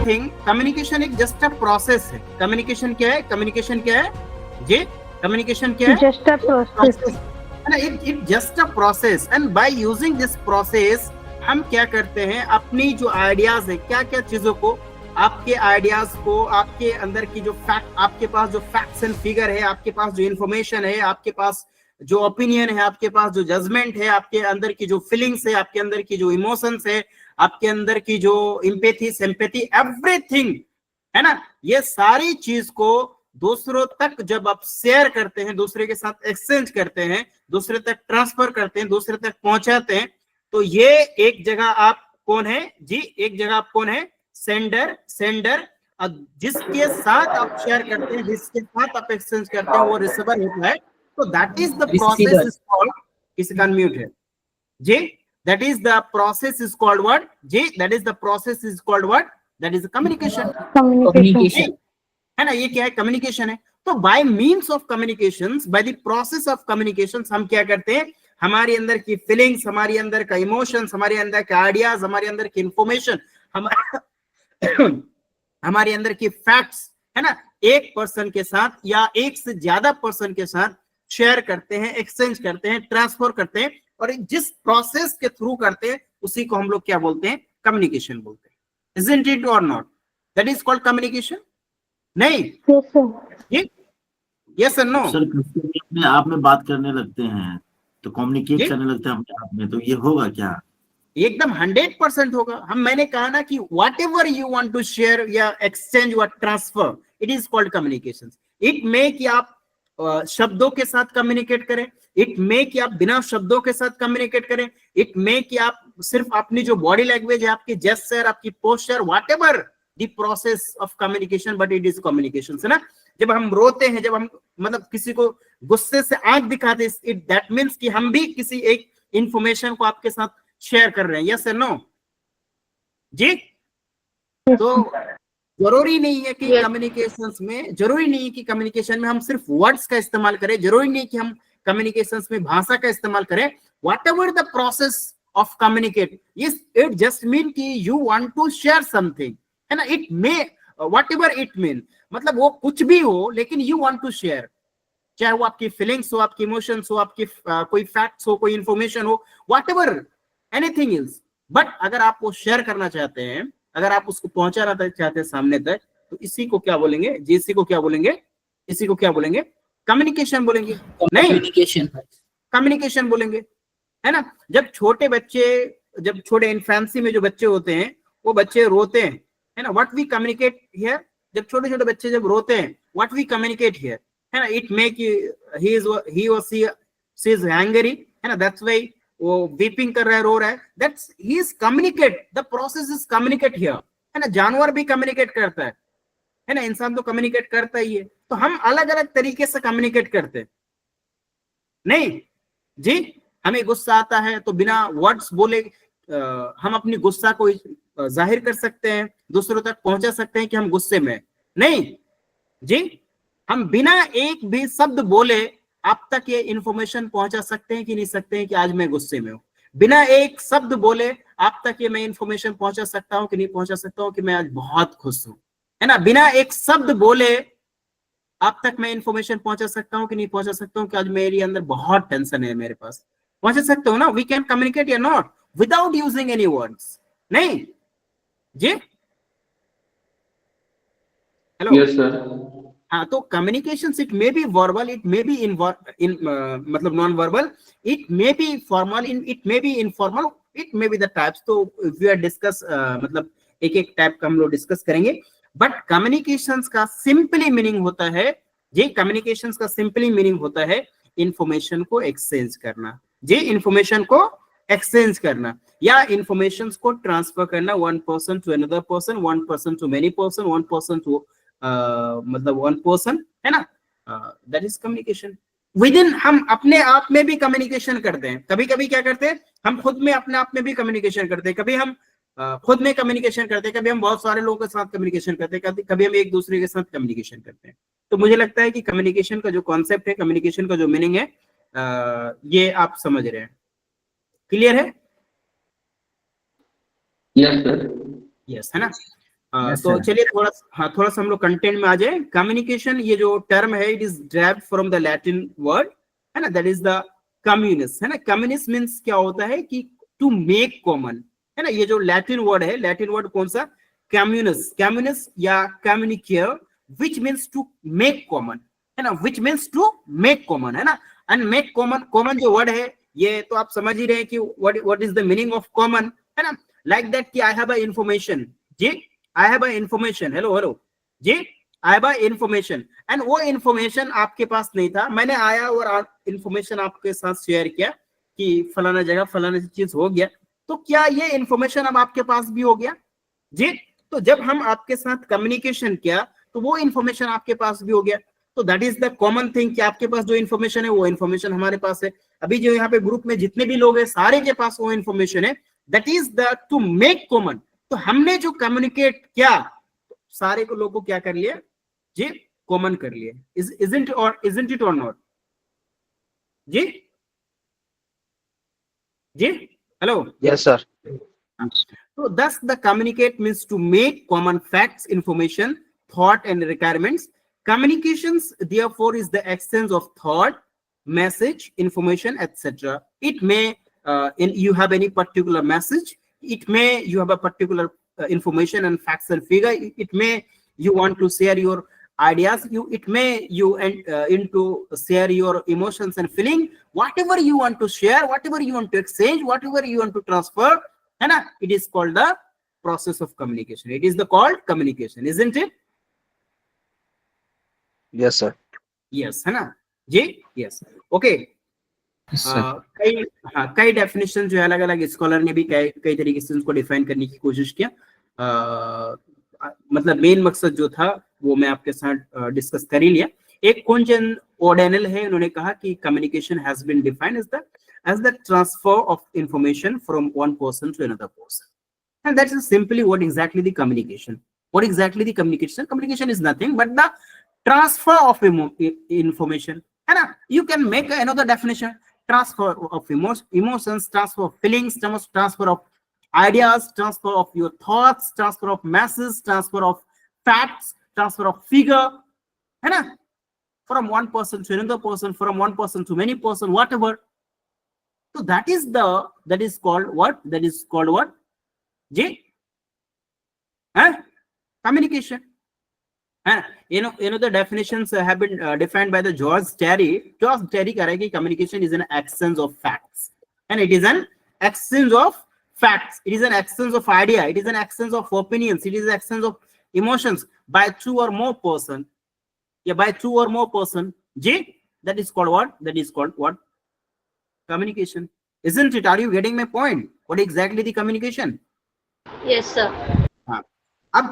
Thing, communication एक just a process है। Communication क्या है? कम्युनिकेशन क्या है जी? कम्युनिकेशन क्या है? जस्ट अ प्रोसेस है ना, it just a process. And by using this process हम क्या करते हैं, अपनी जो आइडियाज है, क्या क्या चीजों को, आपके आइडियाज को, आपके अंदर की जो फैक्ट, आपके पास जो फैक्ट्स एंड फिगर है, आपके पास जो इंफॉर्मेशन है, आपके पास जो ओपिनियन है, आपके पास जो जजमेंट है, आपके अंदर की जो फीलिंग्स है, आपके अंदर की जो इमोशंस है, आपके अंदर की जो इम्पैथी, सिंपैथी, एवरीथिंग, है ना, ये सारी चीज को दूसरों तक जब आप शेयर करते हैं, दूसरे के साथ एक्सचेंज करते हैं, दूसरे तक ट्रांसफर करते हैं, दूसरे तक पहुंचाते हैं, तो ये एक जगह आप कौन है जी? एक जगह आप कौन है? सेंडर। सेंडर जिसके साथ आप शेयर करते हैं, जिसके साथ आप एक्सचेंज करते हैं, वो रिसीवर होता है। तो that is the process is called, किसका अनम्यूट है जी? That is the process is called what? जी, that is the process is called what? That is the communication. Communication है ना, ये क्या है? कम्युनिकेशन है। तो bye means of communication, by the process of communication हम क्या करते हैं, हमारे अंदर की फीलिंग्स, हमारे अंदर का इमोशंस, हमारे अंदर के आइडियाज, हमारे अंदर की इंफॉर्मेशन, हमारे अंदर की फैक्ट्स, है ना, एक पर्सन के साथ या एक से ज्यादा पर्सन के साथ शेयर करते हैं, एक्सचेंज करते हैं, ट्रांसफर करते हैं, और जिस प्रोसेस के थ्रू करते हैं उसी को हम लोग क्या बोलते हैं? कम्युनिकेशन बोलते हैं। Isn't it or not? That is called communication. नहीं? यस और नो? सर अपने आप में बात करने लगते हैं तो कम्युनिकेट करने लगते हैं अपने आप में, तो ये होगा क्या? एकदम 100% होगा। मैंने कहा ना कि whatever you want to share या एक्सचेंज व transfer, it is called communication. It may कि आप शब्दों के साथ कम्युनिकेट करें, इट मे कि आप बिना शब्दों के साथ कम्युनिकेट करें, इट मे कि आप सिर्फ अपनी जो बॉडी लैंग्वेज है, आपकी जेस्चर, आपकी posture, what ever the process of communication, but it is communication, है ना। जब हम रोते हैं, जब हम मतलब किसी को गुस्से से आंख दिखाते हैं, इट दैट मीन्स कि हम भी किसी एक इंफॉर्मेशन को आपके साथ शेयर कर रहे हैं। यस और नो जी? तो जरूरी नहीं है कि कम्युनिकेशंस में, जरूरी नहीं है कि कम्युनिकेशन में हम सिर्फ वर्ड्स का इस्तेमाल करें, जरूरी नहीं कि हम कम्युनिकेशंस में भाषा का इस्तेमाल करें। Whatever the process of communicate, it just mean कि you want to share something, है ना। It may whatever it mean, मतलब वो कुछ भी हो, लेकिन यू वांट टू शेयर, चाहे वो आपकी फीलिंग्स हो, आपकी इमोशंस हो, आपकी कोई फैक्ट्स हो, कोई इंफॉर्मेशन हो, what ever anything is. But अगर आप वो शेयर करना चाहते हैं, अगर आप उसको पहुंचाना चाहते हैं सामने तक, तो इसी को क्या बोलेंगे जी? इसी को क्या बोलेंगे? इसी को क्या बोलेंगे? कम्युनिकेशन बोलेंगे। नहीं, कम्युनिकेशन बोलेंगे, है ना। जब छोटे बच्चे, जब छोटे इन्फेंसी में जो बच्चे होते हैं, वो बच्चे रोते हैं, है ना, व्हाट वी कम्युनिकेट हियर। जब छोटे छोटे बच्चे जब रोते हैं, व्हाट वी कम्युनिकेट हियर, है ना, इट मेक ही और शी इज एंग्री, है ना, दैट्स व्हाई वो वीपिंग कर रहा है, रो रहा है, that's he is communicate, the process is communicate here, है ना। जानवर भी कम्युनिकेट करता है ना, इंसान तो कम्युनिकेट करता ही है। तो हम अलग अलग तरीके से कम्युनिकेट करते हैं। नहीं जी, हमें गुस्सा आता है तो बिना वर्ड्स बोले हम अपनी गुस्सा को जाहिर कर सकते हैं, दूसरों तक पहुंचा सकते हैं कि हम गुस्से में। नहीं जी, हम बिना एक भी शब्द बोले आप तक ये इंफॉर्मेशन पहुंचा सकते हैं कि नहीं सकते हैं कि आज मैं गुस्से में हूं। बिना एक शब्द बोले आप तक ये मैं इंफॉर्मेशन पहुंचा सकता हूं कि नहीं पहुंचा सकता हूं कि मैं आज बहुत खुश हूं, है ना। बिना एक शब्द बोले आप तक मैं इंफॉर्मेशन पहुंचा सकता हूं कि नहीं पहुंचा सकता हूं कि आज मेरे अंदर बहुत टेंशन है, मेरे पास पहुंचा सकते हो ना। वी कैन कम्युनिकेट या not without using any words. नहीं जी, हेलो। Yes sir. हाँ, तो communication it may be verbal, it may be in मतलब non verbal, it may be formal, it may be informal, it may be the types. तो we are discuss मतलब एक एक type का हम लोग डिस्कस करेंगे। बट कम्युनिकेशंस का सिंपली मीनिंग होता है जी, कम्युनिकेशंस का सिंपली मीनिंग होता है इंफॉर्मेशन को एक्सचेंज करना जी, इंफॉर्मेशन को एक्सचेंज करना या इंफॉर्मेशन को ट्रांसफर करना, one person to another person, one person to many person, one person to मतलब वन पर्सन, है ना। That is communication. Within हम अपने आप में भी कम्युनिकेशन करते हैं। कभी कभी क्या करते हैं, हम खुद में अपने आप में भी कम्युनिकेशन करते हैं। कभी हम खुद में कम्युनिकेशन करते हैं, कभी हम बहुत सारे लोगों के साथ कम्युनिकेशन करते हैं, कभी हम एक दूसरे के साथ कम्युनिकेशन करते हैं। तो मुझे लगता है कि कम्युनिकेशन का जो कॉन्सेप्ट है, कम्युनिकेशन का जो मीनिंग है, ये आप समझ रहे हैं। क्लियर है? Yes sir. यस, है ना। Yes, तो sir. चलिए थोड़ा सा हम लोग कंटेंट में आ जाए। कम्युनिकेशन ये जो टर्म है, it is derived from the Latin word, है ना, दैट इज द कम्युनिस, है ना। कम्युनिस मीन्स क्या होता है कि टू मेक कॉमन, है ना। ये जो लैटिन वर्ड है, लैटिन वर्ड कौन सा, कम्युनिस, कम्युनिस या communicare, which means to make common, है ना, which means to make common, है ना। एंड मेक कॉमन, कॉमन जो वर्ड है ये तो आप समझ ही रहे हैं कि what is the meaning of common, है ना। लाइक दैट कि आई हैव अ इंफॉर्मेशन, जी I have a information, hello जी, I have a information, and वो इंफॉर्मेशन आपके पास नहीं था, मैंने आया और इंफॉर्मेशन आपके साथ शेयर किया कि फलाना जगह फलाना चीज हो गया, तो क्या ये इंफॉर्मेशन अब आपके पास भी हो गया जी। तो जब हम आपके साथ कम्युनिकेशन किया तो वो इंफॉर्मेशन आपके पास भी हो गया, तो that is the common thing कि आपके पास जो इंफॉर्मेशन है वो इंफॉर्मेशन हमारे पास है। अभी जो यहाँ पे ग्रुप में जितने भी लोग हैं सारे के पास वो इंफॉर्मेशन है, that is the two make common. तो हमने जो कम्युनिकेट किया सारे को लोगों को क्या कर लिया जी, कॉमन कर लिया। इजंट इट और नॉट जी, जी hello, Yes, sir. so thus the communicate means to make common facts, information, thought and requirements. Communications therefore is the exchange of thought, message, information, etc. It may you have any particular message, it may you have a particular information and facts and figure, it may you want to share your ideas, it may you into share your emotions and feeling, whatever you want to share, whatever you want to exchange, whatever you want to transfer, है ना, it is called the process of communication. It is the called communication, isn't it? Yes, sir. Yes, है ना जी, yes, okay. कई definition जो है अलग अलग scholar ने भी कई तरीके से उसको डिफाइन करने की कोशिश किया। मतलब मेन मकसद जो था वो मैं आपके साथ डिस्कस कर ही लिया। एक कॉन्जन ओडेनल है, उन्होंने कहा कि communication has been defined as the transfer of information from one person to another person, and that is simply what exactly the communication. What exactly the communication? Communication is nothing but the transfer of information, है ना। You can make another definition: transfer of emotions, transfer of feelings, transfer of ideas, transfer of your thoughts, transfer of masses, transfer of facts, transfer of figure, है ना, from one person to another person, from one person to many person, whatever. So that is called what? That is called what? J? Communication. You know the definitions have been defined by the George Terry. George Terry कह रहा है कि communication is an exchange of facts, and it is an exchange of facts. It is an exchange of idea. It is an exchange of opinions. It is an exchange of emotions by two or more person. Yeah, by two or more person. J? That is called what? That is called what? Communication, isn't it? Are you getting my point? What exactly the communication? Yes, sir. हाँ, अब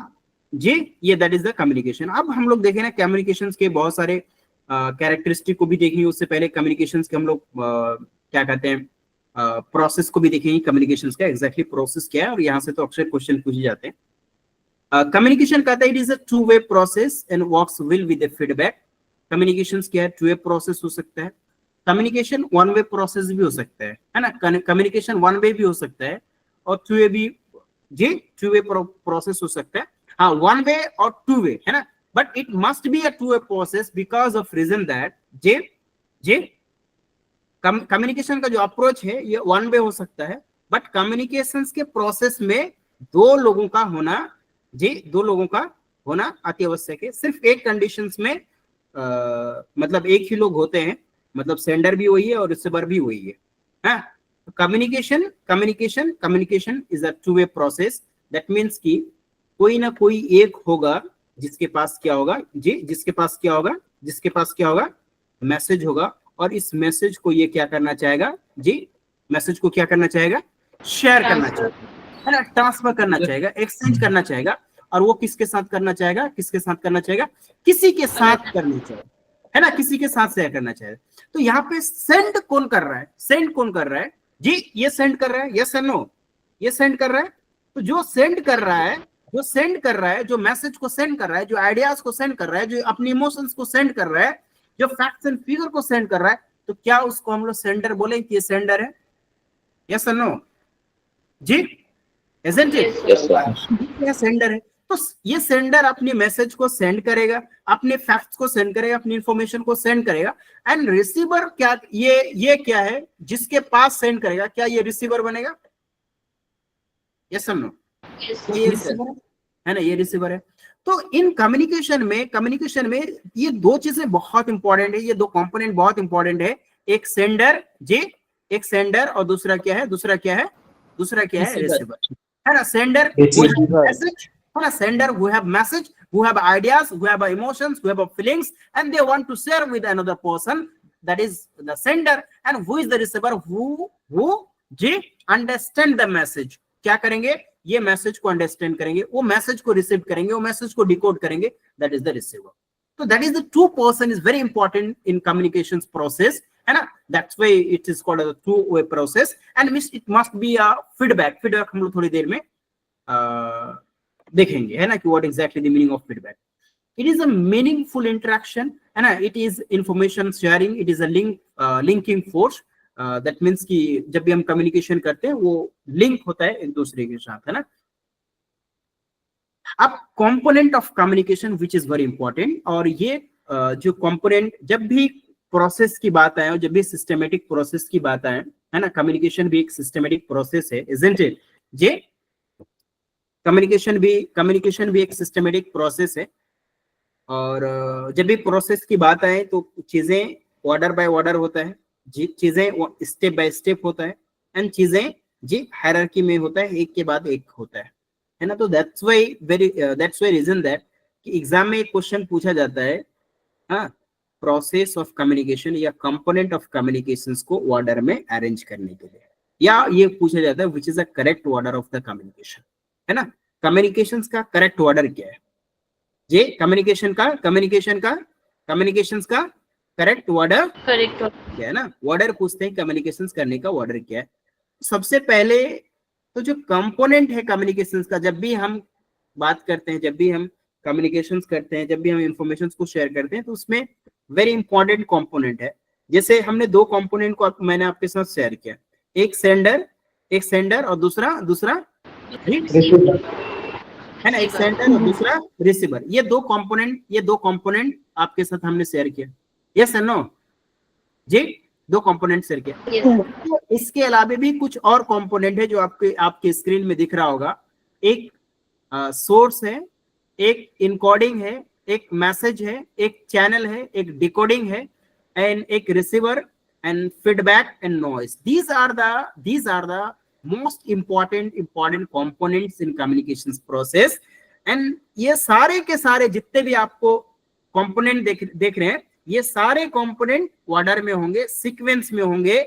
जी ये that is the communication. अब हम लोग देखें ना communications के बहुत सारे कैरेक्टरिस्टिक को भी देखेंगे, उससे पहले कम्युनिकेशंस के हम लोग क्या कहते हैं प्रोसेस को भी देखेंगे, कम्युनिकेशंस का एग्जैक्टली प्रोसेस क्या है, और यहाँ से तो अक्सर क्वेश्चन पूछे जाते हैं। कम्युनिकेशन कहता है it is a two way process and works will with the feedback. Communications क्या है, टू वे प्रोसेस हो सकता है, कम्युनिकेशन वन वे प्रोसेस भी हो सकता है ना, कम्युनिकेशन वन वे भी हो सकता है और टू वे भी जी, टू वे प्रोसेस हो सकता है, हाँ वन वे और टू वे, है ना, but it must be a two way process because of reason that जे कम्युनिकेशन का जो अप्रोच है ये वन वे हो सकता है, बट कम्युनिकेशंस के प्रोसेस में दो लोगों का होना अति आवश्यक है। सिर्फ एक कंडीशंस में मतलब एक ही लोग होते हैं, मतलब सेंडर भी वही है और रिसीवर भी वही है। Communication is a two way process. That means कि कोई ना कोई एक होगा जिसके पास क्या होगा जी, जिसके पास क्या होगा मैसेज होगा, और इस मैसेज को ये क्या करना चाहेगा जी, मैसेज को क्या करना चाहेगा, शेयर करना चाहेगा, है ना, ट्रांसफर करना चाहेगा, एक्सचेंज करना चाहेगा, और वो किसके साथ करना चाहेगा, किसी के साथ करना चाहेगा, है ना, किसी के साथ शेयर करना चाहेगा। तो यहाँ पे सेंड कौन कर रहा है जी, ये सेंड कर रहा है, यस और नो, ये सेंड कर रहा है। तो जो सेंड कर रहा है, जो मैसेज को सेंड कर रहा है, जो आइडियाज को सेंड कर रहा है, जो अपनी इमोशंस को सेंड कर रहा है, जो फैक्ट्स एंड फिगर को सेंड कर रहा है, तो क्या उसको हम लोग सेंडर बोले कि ये सेंडर है, यस और नो जी, isn't it? Yes, sir. ये सेंडर है। तो ये सेंडर अपनी मैसेज को सेंड करेगा, अपने फैक्ट्स को सेंड करेगा, अपनी इंफॉर्मेशन को सेंड करेगा, एंड रिसीवर क्या, ये क्या है जिसके पास सेंड करेगा, क्या ये रिसीवर बनेगा? यस और नो? तो ये रिसीवर है ना, ये रिसीवर है। तो इन कम्युनिकेशन में ये दो चीजें बहुत इंपॉर्टेंट है, ये दो कंपोनेंट बहुत इंपॉर्टेंट है। एक सेंडर एक सेंडर और दूसरा क्या है रिसीवर, है ना। सेंडर मैसेज, है ना, sender who have message, who have ideas, who have emotions, who have feelings, and they want to share with another person, that is the sender. And who is the receiver, who understand the message, क्या करेंगे, ये message को understand करेंगे, वो message को receive करेंगे, वो message को डिकोड करेंगे, दैट इज द रिसीवर। तो that is the two person is very important in communication process, है ना। That's why it is called a two way process, and it must be a feedback हम लोग थोड़ी देर में देखेंगे, है ना, कि what exactly the meaning of feedback. It is a meaningful interaction, है ना, it is information sharing, it is a linking force, that means कि जब भी हम कम्युनिकेशन करते हैं वो लिंक होता है एक दूसरे के साथ, है ना। अब component of communication which is very important, और ये जो कंपोनेंट, जब भी प्रोसेस की बात आए और जब भी सिस्टमेटिक प्रोसेस की बात आए, है ना, कम्युनिकेशन भी एक सिस्टमेटिक प्रोसेस है, इजंट इट? जे कम्युनिकेशन भी एक सिस्टमेटिक प्रोसेस है, और जब भी प्रोसेस की बात आए तो चीजें ऑर्डर बाय ऑर्डर होता है, चीजें स्टेप बाय स्टेप होता है, एंड चीजें जी हायरार्की में होता है, एक के बाद एक होता है ना। तो दैट्स व्हाई रीजन दैट कि एग्जाम में एक क्वेश्चन पूछा जाता है, हाँ, प्रोसेस ऑफ कम्युनिकेशन या कंपोनेंट ऑफ कम्युनिकेशंस को ऑर्डर में अरेंज करने के लिए, या ये पूछा जाता है which is the correct order of the communication, है ना। कम्युनिकेशंस का करेक्ट ऑर्डर क्या है, ये कम्युनिकेशंस का करेक्ट ऑर्डर क्या है ना। ऑर्डर पूछते हैं कम्युनिकेशंस करने का, ऑर्डर क्या है। सबसे पहले तो जो कंपोनेंट है कम्युनिकेशंस का, जब भी हम बात करते हैं, जब भी हम कम्युनिकेशंस करते हैं, जब भी हम इंफॉर्मेशन को शेयर करते हैं, तो उसमें वेरी इंपॉर्टेंट कंपोनेंट है। जैसे हमने दो कंपोनेंट को मैंने आपके साथ शेयर किया, एक सेंडर और दूसरा है ना, एक सेंडर और दूसरा रिसीवर। ये दो कंपोनेंट आपके साथ हमने शेयर किया, यस एंड नो जी, दो कंपोनेंट शेयर किया। तो इसके अलावा भी कुछ और कंपोनेंट है जो आपके स्क्रीन में दिख रहा होगा। एक सोर्स है, एक इनकोडिंग है, एक मैसेज है, एक चैनल है, एक डिकोडिंग है, एंड एक receiver, and feedback and noise. these are the most important components in communications process, and ये सारे के सारे जितने भी आपको कंपोनेंट देख रहे हैं, ये सारे कंपोनेंट ऑर्डर में होंगे, सीक्वेंस में होंगे,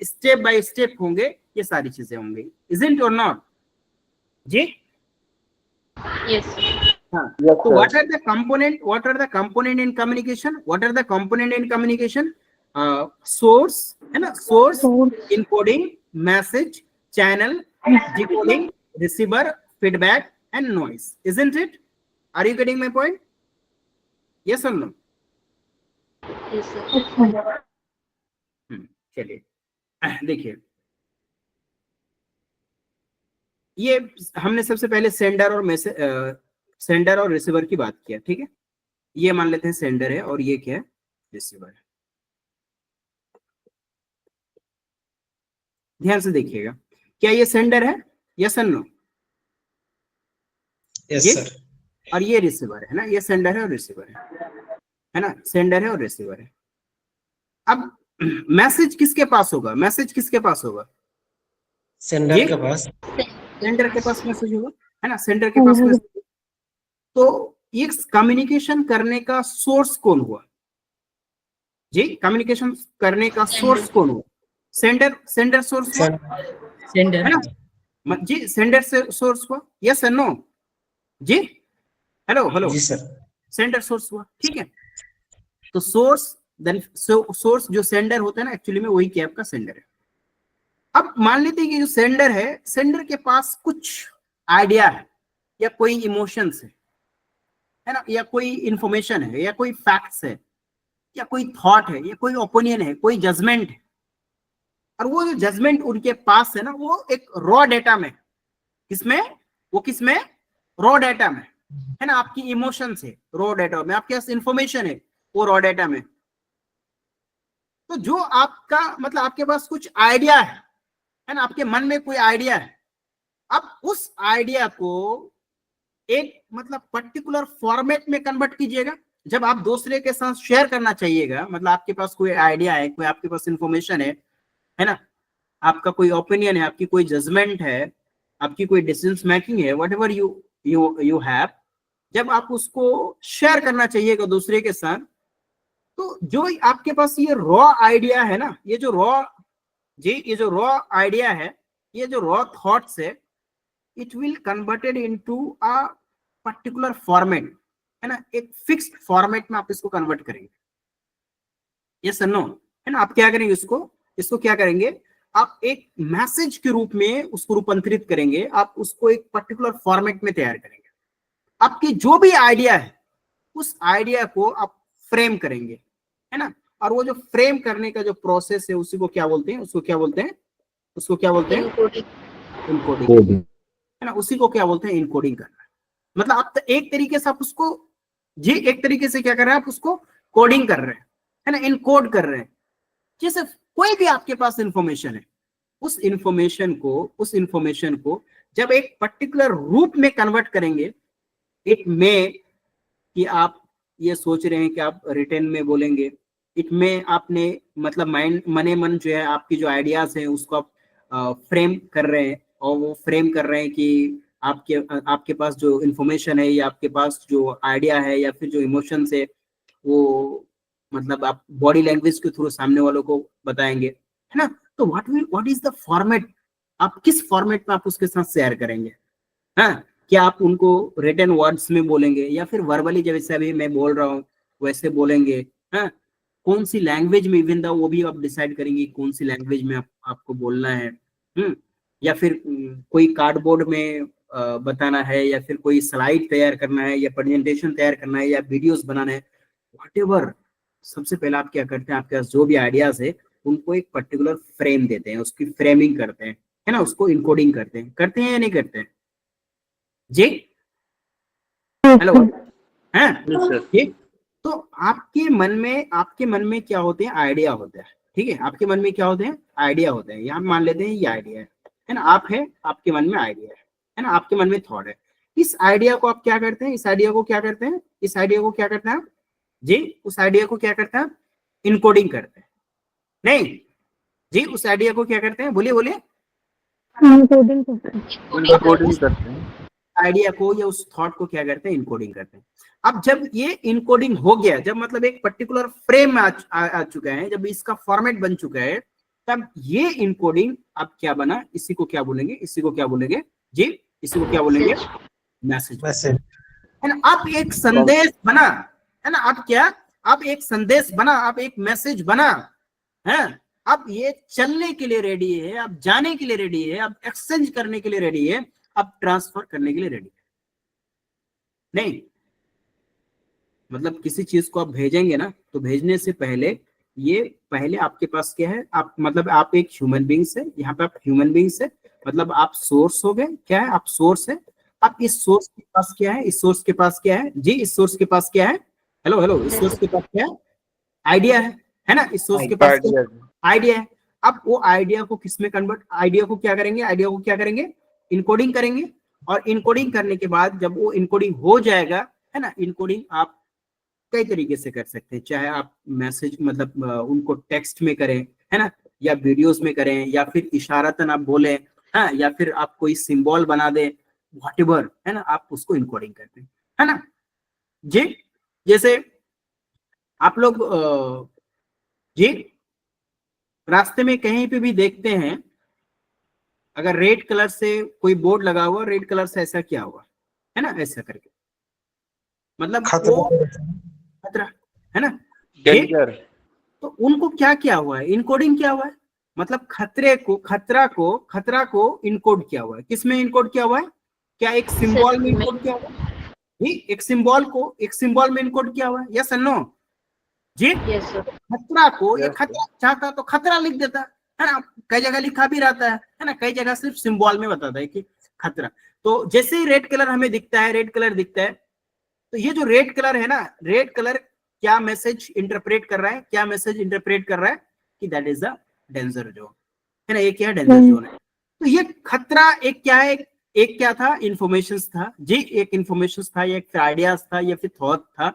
स्टेप बाय स्टेप होंगे, ये सारी चीजें होंगी, isn't or not ji? Yes. हाँ, तो what are the component in communication? Source, है ना, source, encoding, message, channel, decoding, receiver, feedback, and noise, isn't it? Are you getting my point? Yes or no? Yes, sir. चलिए देखिए, ये हमने सबसे पहले सेंडर और रिसीवर की बात किया, ठीक है। ये मान लेते हैं सेंडर है और ये क्या है, रिसीवर है। ध्यान से देखिएगा, क्या ये सेंडर है, yes and no? Yes sir. और ये रिसीवर है ना, ये सेंडर है और रिसीवर है ना, सेंडर है और रिसीवर है। अब मैसेज किसके पास होगा, सेंडर के पास, सेंडर के पास मैसेज होगा, है ना, सेंडर के पास मैसेज। तो ये कम्युनिकेशन करने का सोर्स कौन हुआ जी, कम्युनिकेशन करने का सोर्स कौन हुआ? सेंडर सोर्स हुआ, है ना जी, सेंडर से सोर्स हुआ, यस एंड नो जी? हेलो जी सर। सेंडर सोर्स हुआ, ठीक है। तो सोर्स जो सेंडर होता है ना, एक्चुअली में वही क्या आपका सेंडर है। अब मान लेते हैं कि जो सेंडर है, सेंडर के पास कुछ आइडिया है, या कोई इमोशंस है ना, या कोई इंफॉर्मेशन है, या कोई फैक्ट्स है, या कोई थॉट है, या कोई ओपिनियन है, कोई जजमेंट है। और वो जो जजमेंट उनके पास है ना, वो एक रॉ डेटा में, किसमें रॉ डाटा में, है ना, आपकी इमोशंस है रॉ डाटा में, आपके पास इंफॉर्मेशन है वो रॉ डाटा में। तो जो आपका मतलब आपके पास कुछ आइडिया है ना, आपके मन में कोई आइडिया है, आप उस आइडिया को एक मतलब पर्टिकुलर फॉर्मेट में कन्वर्ट कीजिएगा। जब आप दूसरे के साथ शेयर करना चाहिएगा, मतलब आपके पास कोई आइडिया है, कोई आपके पास इंफॉर्मेशन है ना, आपका कोई ओपिनियन है, आपकी कोई जजमेंट है, आपकी कोई डिसीजन मेकिंग है, वट एवर यू हैव, जब आप उसको शेयर करना चाहिएगा दूसरे के साथ, तो जो आपके पास ये रॉ आइडिया है ना, ये जो रॉ आइडिया है, ये जो रॉ थॉट्स है, it will converted into a particular format, है ना, एक फिक्स्ड फॉर्मेट में आप इसको कन्वर्ट करेंगे। यस और नो, है ना। आप क्या करेंगे, इसको क्या करेंगे, आप एक मैसेज के रूप में उसको रूपांतरित करेंगे, आप उसको एक पर्टिकुलर फॉर्मेट में तैयार करेंगे। आपकी जो भी आइडिया है उस आइडिया को आप फ्रेम करेंगे, है ना, और वो जो फ्रेम करने का जो प्रोसेस है उसी को क्या बोलते हैं, उसको क्या बोलते हैं इनकोडिंग, है ना, उसी को क्या बोलते हैं इनकोडिंग करना। मतलब आप एक तरीके से आप उसको एक तरीके से क्या कर रहे हैं, आप उसको कोडिंग कर रहे हैं, है ना, इनकोड कर रहे हैं। जैसे कोई भी आपके पास इंफॉर्मेशन है, उस इंफॉर्मेशन को जब एक पर्टिकुलर रूप में कन्वर्ट करेंगे, इट में कि आप ये सोच रहे हैं कि आप रिटर्न में बोलेंगे, इट में आपने मतलब मन जो है आपकी जो आइडियाज है उसको आप फ्रेम कर रहे हैं, और वो फ्रेम कर रहे हैं कि आपके पास जो इंफॉर्मेशन है या आपके पास जो आइडिया है या फिर जो इमोशंस है वो मतलब आप बॉडी लैंग्वेज के थ्रू सामने वालों को बताएंगे, है ना। तो व्हाट इज द फॉर्मेट, आप किस फॉर्मेट में आप उसके साथ शेयर करेंगे, हाँ, क्या आप उनको रिटन वर्ड्स में बोलेंगे या फिर वर्बली जैसे अभी मैं बोल रहा हूँ वैसे बोलेंगे, हाँ, कौन सी लैंग्वेज में, इवन द वो भी आप डिसाइड करेंगे कौन सी लैंग्वेज में आपको बोलना है, या फिर कोई कार्डबोर्ड में बताना है, या फिर कोई स्लाइड तैयार करना है, या प्रेजेंटेशन तैयार करना है, या वीडियोस बनाना है, व्हाटएवर। सबसे पहले आप क्या करते हैं, आपके पास जो भी आइडियाज है उनको एक पर्टिकुलर फ्रेम देते हैं, उसकी फ्रेमिंग करते हैं, है ना, उसको इनकोडिंग करते हैं या नहीं करते हैं जी, हेलो, हैं जी। तो आपके मन में क्या होते हैं, आइडिया होता है, ठीक है, आपके मन में क्या होते हैं, आइडिया होते हैं। यहाँ मान लेते हैं ये आइडिया है ना, आपके मन में आइडिया है ना, आपके मन में थॉट है। इस आइडिया को आप क्या करते हैं, इस आइडिया को क्या करते हैं जी, उस आइडिया को क्या करते हैं, इनकोडिंग करते हैं, नहीं जी, उस आइडिया को क्या करते हैं, बोलिए इनकोडिंग करते हैं। आइडिया को या उस थॉट को क्या करते हैं, इनकोडिंग करते हैं। अब जब ये इनकोडिंग हो गया, जब मतलब एक पर्टिकुलर फ्रेम में आ चुका है, जब इसका फॉर्मेट बन चुका है, तब ये इनकोडिंग अब क्या बना, इसी को क्या बोलेंगे जी, इसी को क्या बोलेंगे, मैसेज, है ना। आप एक संदेश बना, है ना, आप एक संदेश बना, आप एक मैसेज बना, है, आप ये चलने के लिए रेडी है, आप जाने के लिए रेडी है, आप एक्सचेंज करने के लिए रेडी है, आप ट्रांसफर करने के लिए रेडी है, नहीं, मतलब किसी चीज को आप भेजेंगे ना, तो भेजने से पहले आपके पास क्या है, आप मतलब आप एक ह्यूमन बींग्स है, यहाँ पे आप ह्यूमन बींग्स है, मतलब आप सोर्स हो गए, क्या है, आप सोर्स है। आप इस सोर्स के पास क्या है, इस सोर्स के पास क्या है जी, इस सोर्स के पास क्या है, हेलो, इस सोर्स के पास क्या है, आइडिया है ना, इस सोर्स के पास आइडिया है। अब वो आइडिया को किसमें कन्वर्ट, आइडिया को क्या करेंगे, इनकोडिंग करेंगे, और इनकोडिंग करने के बाद जब वो इनकोडिंग हो जाएगा, है ना, इनकोडिंग आप कई तरीके से कर सकते हैं, चाहे आप मैसेज मतलब उनको टेक्स्ट में करें, है ना, या वीडियोस में करें, या फिर इशारतन आप बोले, हाँ, या फिर आप कोई सिंबल बना दे, व्हाटएवर, है ना, आप उसको इनकोडिंग करते हैं, है ना जी। जैसे आप लोग जी रास्ते में कहीं पे भी देखते हैं, अगर रेड कलर से कोई बोर्ड लगा हुआ, रेड कलर से ऐसा क्या हुआ, है ना, ऐसा करके, मतलब खतरा, है ना, तो उनको क्या हुआ है, इनकोडिंग क्या हुआ है, मतलब खतरा को इनकोड किया हुआ है, किसमें इनकोड किया हुआ है, क्या एक सिंबल में इनकोड किया हुआ है जी, एक सिंबल में इनकोड किया हुआ है, यस और नो जी। खतरा को ये खतरा चाहता तो खतरा लिख देता, है ना, कई जगह लिखा भी रहता है ना, कई जगह सिर्फ सिंबल में बताता है कि खतरा। तो जैसे ही रेड कलर हमें दिखता है, रेड कलर दिखता है, तो ये जो रेड कलर है ना, रेड कलर क्या मैसेज इंटरप्रेट कर रहा है, क्या मैसेज इंटरप्रेट कर रहा है कि that is the danger zone, है ना, ये क्या है, डेंजर जोन है। तो ये खतरा एक क्या है, एक क्या था, इंफॉर्मेशन था जी, एक इंफॉर्मेशन था, या एक आइडियाज था, या फिर थॉट था,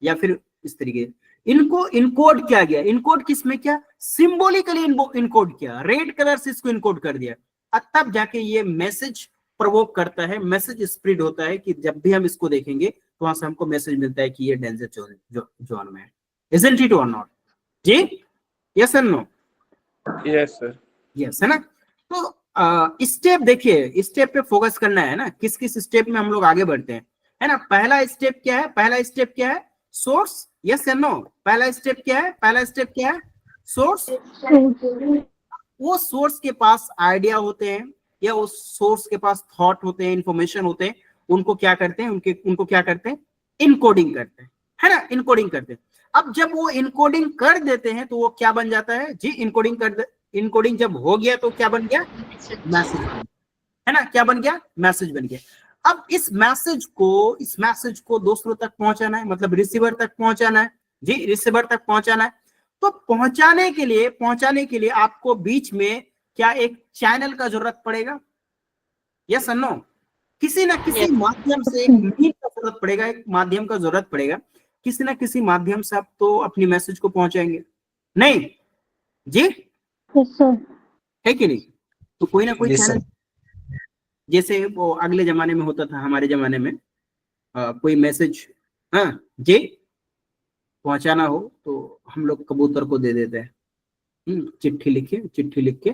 या फिर इस तरीके। इनको इनकोड किया गया, इनकोड किसमें किया, सिंबॉलिकली इनकोड किया, रेड कलर से इसको इनकोड कर दिया, और तब जाके ये मैसेज प्रोवोक करता है, मैसेज स्प्रेड होता है कि जब भी हम इसको देखेंगे तो वहां से हमको मैसेज मिलता है कि ये डेंजर जोन में है। Isn't it or not? जी, yes and no? Yes sir. Yes, है ना। तो स्टेप देखिए, स्टेप पे फोकस करना है ना, किस किस स्टेप में हम लोग आगे बढ़ते हैं, है ना। पहला स्टेप क्या है, पहला स्टेप क्या है, सोर्स, यस एंड नो। पहला स्टेप क्या है, पहला स्टेप क्या है, सोर्स। वो सोर्स के पास आइडिया होते हैं, या उस सोर्स के पास थॉट होते हैं, इंफॉर्मेशन होते हैं, उनको क्या करते हैं, उनको क्या करते हैं, इनकोडिंग करते हैं, है ना, इनकोडिंग करते हैं। अब जब वो इनकोडिंग कर देते हैं तो वो क्या बन जाता है जी, इनकोडिंग जब हो गया तो क्या बन गया, मैसेज, है ना, क्या बन गया, मैसेज बन गया। अब इस मैसेज को दूसरों तक पहुंचाना है, मतलब रिसीवर तक पहुंचाना है जी, रिसीवर तक पहुंचाना है। तो पहुंचाने के लिए आपको बीच में क्या एक चैनल का जरूरत पड़ेगा, यस और नो। किसी ना किसी माध्यम से एक मीडियम का जरूरत पड़ेगा, एक माध्यम का जरूरत पड़ेगा, किसी ना किसी माध्यम से आप तो अपनी मैसेज को पहुंचाएंगे, नहीं जी, है कि नहीं। तो कोई ना कोई चैनल, जैसे वो अगले जमाने में होता था, हमारे जमाने में कोई मैसेज, हाँ जी, पहुंचाना हो तो हम लोग कबूतर को दे देते हैं, चिट्ठी लिख के,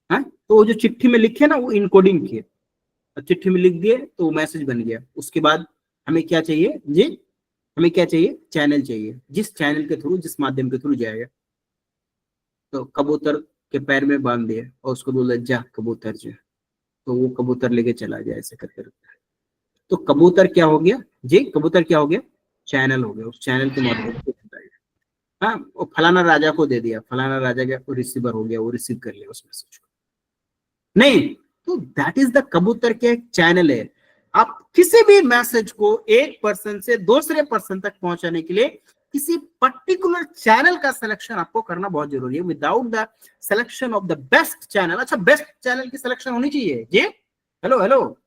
हाँ, तो वो जो चिट्ठी में लिखे ना, वो इनकोडिंग किए, चिट्ठी में लिख दिए तो मैसेज बन गया। उसके बाद हमें क्या चाहिए जी, हमें क्या चाहिए, चैनल चाहिए, जिस चैनल के थ्रू, जिस माध्यम के थ्रू जाएगा। तो कबूतर के पैर में बांध दिया और उसको बोला जा कबूतर जा, तो वो कबूतर लेके चला जाए, ऐसे करते रहता है। तो कबूतर क्या हो गया जी, कबूतर क्या हो गया, चैनल हो गया, उस चैनल के माध्यम से, हाँ, वो फलाना राजा को दे दिया, फलाना राजा का रिसीवर हो गया, वो रिसीव कर लिया उस मैसेज को, नहीं। तो दैट इज द कबूतर के एक चैनल है। आप किसी भी मैसेज को एक पर्सन से दूसरे पर्सन तक पहुंचाने के लिए किसी पर्टिकुलर चैनल का सिलेक्शन आपको करना बहुत जरूरी है। Without the selection of the best channel, अच्छा बेस्ट चैनल की सिलेक्शन होनी चाहिए जी, हेलो हेलो,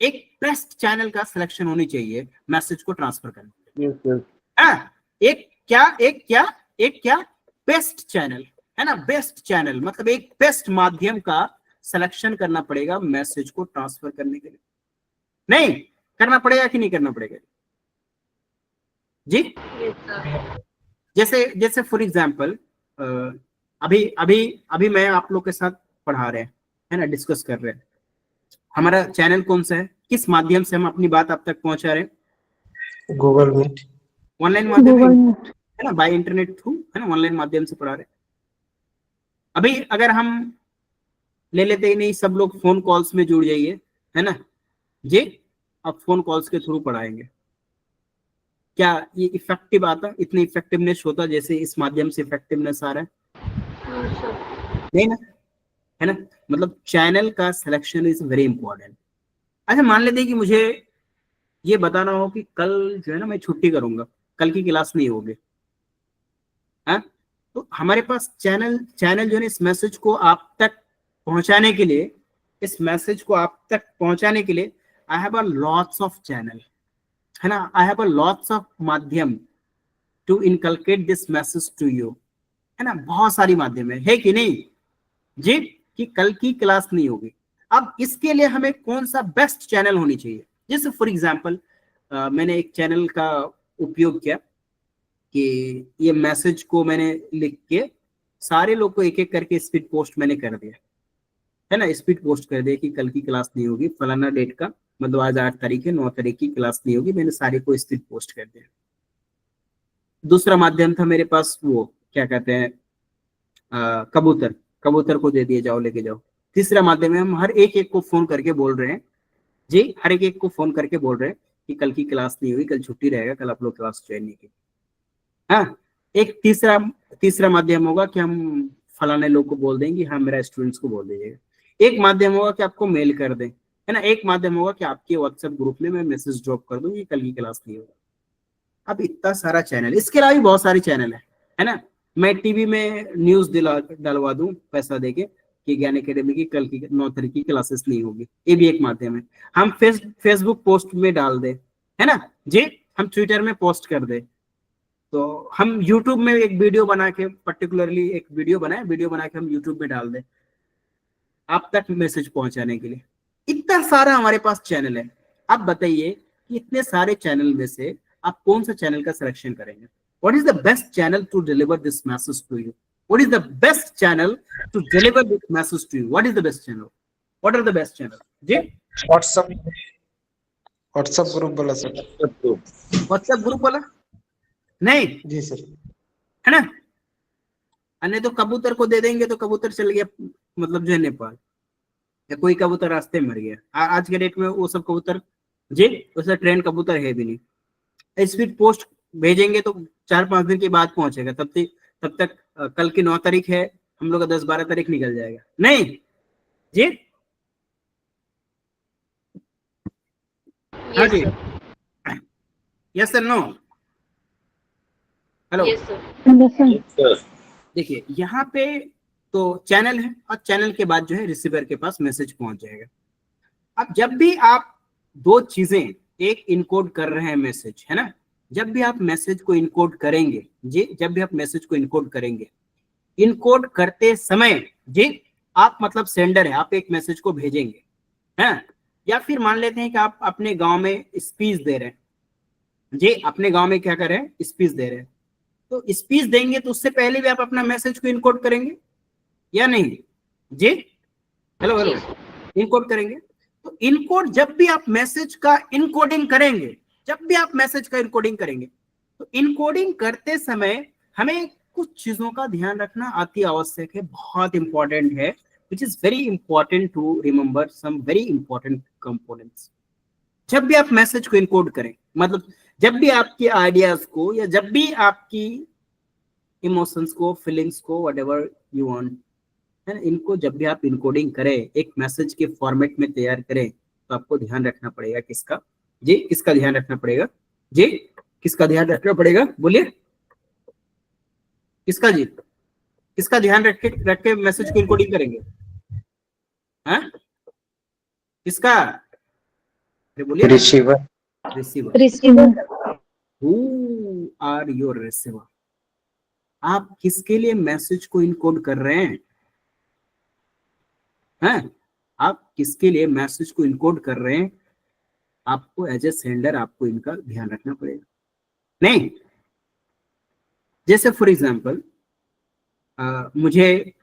एक बेस्ट चैनल का सिलेक्शन होनी चाहिए मैसेज को ट्रांसफर करने के लिए। हाँ, एक क्या बेस्ट चैनल, है ना, बेस्ट चैनल मतलब एक बेस्ट माध्यम का सिलेक्शन करना पड़ेगा मैसेज को ट्रांसफर करने के लिए, नहीं करना पड़ेगा कि नहीं करना पड़ेगा जी। जैसे फॉर एग्जांपल, अभी अभी अभी मैं आप लोग के साथ पढ़ा रहे हैं, है ना, डिस्कस कर रहे हैं, हमारा चैनल कौन सा है, किस माध्यम से हम अपनी बात आप तक पहुंचा रहे हैं, गूगल मीट, ऑनलाइन माध्यम है ना, बाय इंटरनेट थ्रू, है ना, ऑनलाइन माध्यम से पढ़ा रहे हैं। अभी अगर हम ले लेते ही नहीं, सब लोग फोन कॉल्स में जुड़ जाइए, है ना जी, अब फोन कॉल्स के थ्रू पढ़ाएंगे, क्या ये इफेक्टिव आता, इतनी इफेक्टिवनेस होता जैसे इस माध्यम से इफेक्टिवनेस आ रहा है, नहीं ना, है ना। मतलब चैनल का सिलेक्शन इज वेरी इंपॉर्टेंट। अच्छा मान लेते हैं कि मुझे ये बताना हो कि कल जो है ना मैं छुट्टी करूंगा, कल की क्लास नहीं होगी, है, तो हमारे पास चैनल जो है इस मैसेज को आप तक पहुंचाने के लिए, इस मैसेज को आप तक पहुंचाने के लिए I have a lots of channel, है ना, I have a lots of माध्यम to inculcate this message to you, है ना, बहुत सारी माध्यम है कि नहीं जी, कि कल की क्लास नहीं होगी। अब इसके लिए हमें कौन सा बेस्ट चैनल होनी चाहिए, जैसे फॉर एग्जांपल मैंने एक चैनल का उपयोग किया कि ये मैसेज को मैंने लिख के सारे लोग को एक एक करके स्पीड पोस्ट मैंने कर दिया, है ना, स्पीड पोस्ट कर दिया कि कल की क्लास नहीं होगी, फलाना डेट का, मतलब आज 8 तारीख है, 9 तारीख की क्लास नहीं होगी, मैंने सारे को स्पीड पोस्ट कर दिया। दूसरा माध्यम था मेरे पास, वो क्या कहते हैं, कबूतर को दे दिए, जाओ लेके जाओ। तीसरा माध्यम है हम हर एक एक को फोन करके बोल रहे हैं जी, हर एक एक को फोन करके बोल रहे हैं कि कल की क्लास नहीं हुई, कल छुट्टी रहेगा, कल आप लोग क्लास ज्वाइन नहीं की। हाँ, एक तीसरा माध्यम होगा कि हम फलाने लोग को बोल देंगे, हाँ मेरा स्टूडेंट्स को बोल दीजिएगा। एक माध्यम होगा कि आपको मेल कर दें, है ना, एक माध्यम होगा कि आपके व्हाट्सएप ग्रुप में मैं मैसेज ड्रॉप कर दूं, ये कल की क्लास नहीं होगा। अब इतना सारा चैनल, इसके अलावा भी बहुत सारे चैनल है ना। मैं टीवी में न्यूज डलवा दूं पैसा देके कि ज्ञान एकेडमी की कल की 9 तारीख की क्लासेस नहीं होगी, ये भी एक माध्यम है। हम फेसबुक पोस्ट में डाल दे, है ना जी, हम ट्विटर में पोस्ट कर दे, तो हम यूट्यूब में एक वीडियो बना के, पर्टिकुलरली एक वीडियो बना के हम यूट्यूब में डाल दे आप तक मैसेज पहुंचाने के लिए। इतना सारा हमारे पास चैनल है। आप बताइए कि इतने सारे चैनल में से आप कौन सा चैनल का सिलेक्शन करेंगे? What is the best channel to deliver this message to you? What is the best channel to deliver this message to you? What is the best channel? What are the best channel? जी WhatsApp group बोला sir. WhatsApp group वाला नहीं जी sir. है ना, अन्य तो कबूतर को दे देंगे तो कबूतर चल गया, मतलब जो है नेपाल, या कोई कबूतर रास्ते में मर गया। आज के डेट में वो सब कबूतर जी, वैसे ट्रेन कबूतर है भी नहीं। स्पीड पोस्ट भेजेंगे तो 4-5 दिन के बाद पहुंचेगा, तब तक कल की 9 तारीख है, हम लोग का 10-12 तारीख निकल जाएगा। नहीं जी, हाँ जी, यस सर, नो, हेलो। देखिए यहाँ पे तो चैनल है, और चैनल के बाद जो है रिसीवर के पास मैसेज पहुंच जाएगा। अब जब भी आप दो चीजें, एक इनकोड कर रहे हैं मैसेज, है ना, जब भी आप मैसेज को इनकोड करेंगे जी, जब भी आप मैसेज को इनकोड करेंगे, इनकोड करते समय जी, आप मतलब सेंडर है, आप एक मैसेज को भेजेंगे, हैं, या फिर मान लेते हैं कि आप अपने गांव में स्पीच दे रहे हैं जी, अपने गांव में क्या कर रहे हैं, स्पीच दे रहे हैं, तो स्पीच देंगे तो उससे पहले भी आप अपना मैसेज को इनकोड करेंगे या नहीं जी? हेलो हेलो, इनकोड करेंगे। तो इनकोड, जब भी आप मैसेज का इनकोडिंग करेंगे, जब भी आप मैसेज का इनकोडिंग करेंगे, तो इनकोडिंग करते समय हमें कुछ चीजों का ध्यान रखना अति आवश्यक है, बहुत इंपॉर्टेंट है, which is very important to remember some very important components। जब भी आप मैसेज को इनकोड करें, मतलब जब भी आपके आइडियाज को, या जब भी आपकी इमोशंस को, फीलिंग्स को, व्हाटएवर यू वांट, है ना, इनको जब भी आप इनकोडिंग करें, एक मैसेज के फॉर्मेट में तैयार करें, तो आपको ध्यान रखना पड़ेगा किसका जी, किसका ध्यान रखना पड़ेगा जी, किसका ध्यान रखना पड़ेगा, बोलिए किसका जी, किसका ध्यान रख के मैसेज को इनकोडिंग करेंगे, हैं, किसका, बोलिए, receiver. Receiver. Who are your receiver? आप किसके लिए मैसेज को इनकोड कर रहे हैं? आप किसके लिए मैसेज को इनकोड कर रहे हैं? आपको एज ए सेंडर आपको इनका ध्यान रखना पड़ेगा। नहीं, जैसे फॉर एग्जांपल मुझे,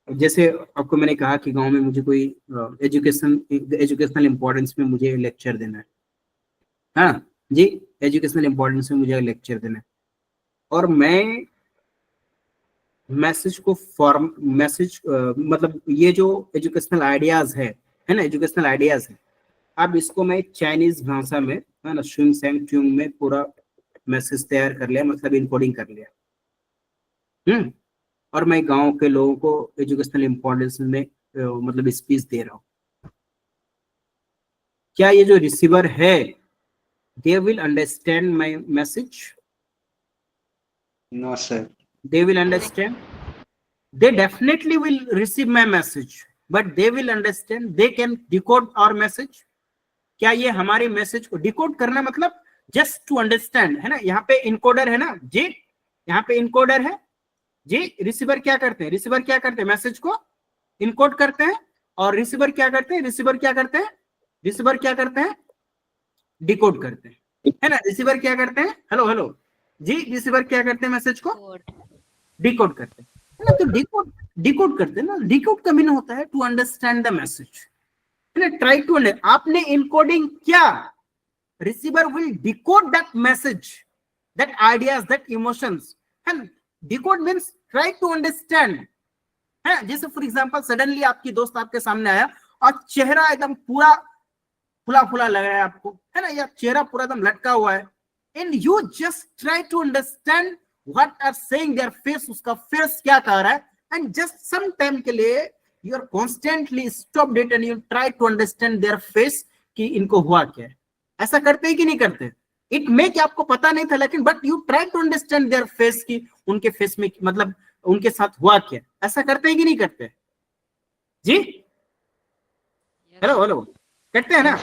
जैसे आपको मैंने कहा कि गांव में मुझे कोई एजुकेशनल इंपॉर्टेंस में मुझे लेक्चर देना है, हाँ जी, एजुकेशनल इंपॉर्टेंस में मुझे लेक्चर देना है, और मैं मैसेज को मतलब ये जो एजुकेशनल आइडियाज है ना, एजुकेशनल आइडियाज है, अब इसको मैं चाइनीज भाषा में, है ना, शुइंग सेंग ट्यूंग में पूरा मैसेज तैयार कर लिया, मतलब इनकोडिंग कर लिया, और मैं गांव के लोगों को एजुकेशनल इंपॉर्टेंस में मतलब स्पीच दे रहा हूँ। क्या ये जो रिसीवर है, they will understand my message? No sir. They will understand, they definitely will receive my message, but they will understand, they can decode our message। क्या ये हमारे मैसेज को डिकोड करना, मतलब जस्ट टू अंडरस्टैंड, है ना, यहाँ पे इनकोडर है ना जी, यहाँ पे इनकोडर है जी, रिसीवर क्या करते हैं, रिसीवर क्या करते हैं, मैसेज को इनकोड करते हैं, और रिसीवर क्या करते हैं, रिसीवर क्या करते हैं, रिसीवर क्या करते हैं, डिकोड करते हैं, है ना, रिसीवर क्या करते हैं, हेलो हेलो जी, रिसीवर क्या करते हैं, मैसेज को डिकोड करते हैं, है ना, तो डिकोड करते हैं ना, डिकोड का मीनिंग होता है टू अंडरस्टैंड द मैसेज, है ना, ट्राई टू अंडरस्टैंड। आपने इनकोडिंग किया, receiver will decode that message, that ideas, that emotions, and decode means try to understand, है। जैसे फॉर एग्जांपल सडनली आपकी दोस्त आपके सामने आया और चेहरा एकदम पूरा फुला फुला लग रहा है आपको, है ना, या चेहरा पूरा एकदम लटका हुआ है, and you just try to understand what are saying their face, उसका फेस क्या कह रहा है, एंड जस्ट सम टाइम के लिए you are constantly stop that and you try to understand their face कि इनको हुआ क्या है। ऐसा करते हैं कि नहीं करते? इट मे कि आपको पता नहीं था, लेकिन but you try to understand their face कि उनके फेस में मतलब उनके साथ हुआ क्या। ऐसा करते हैं कि नहीं करते जी? हेलो हेलो, करते हैं ना?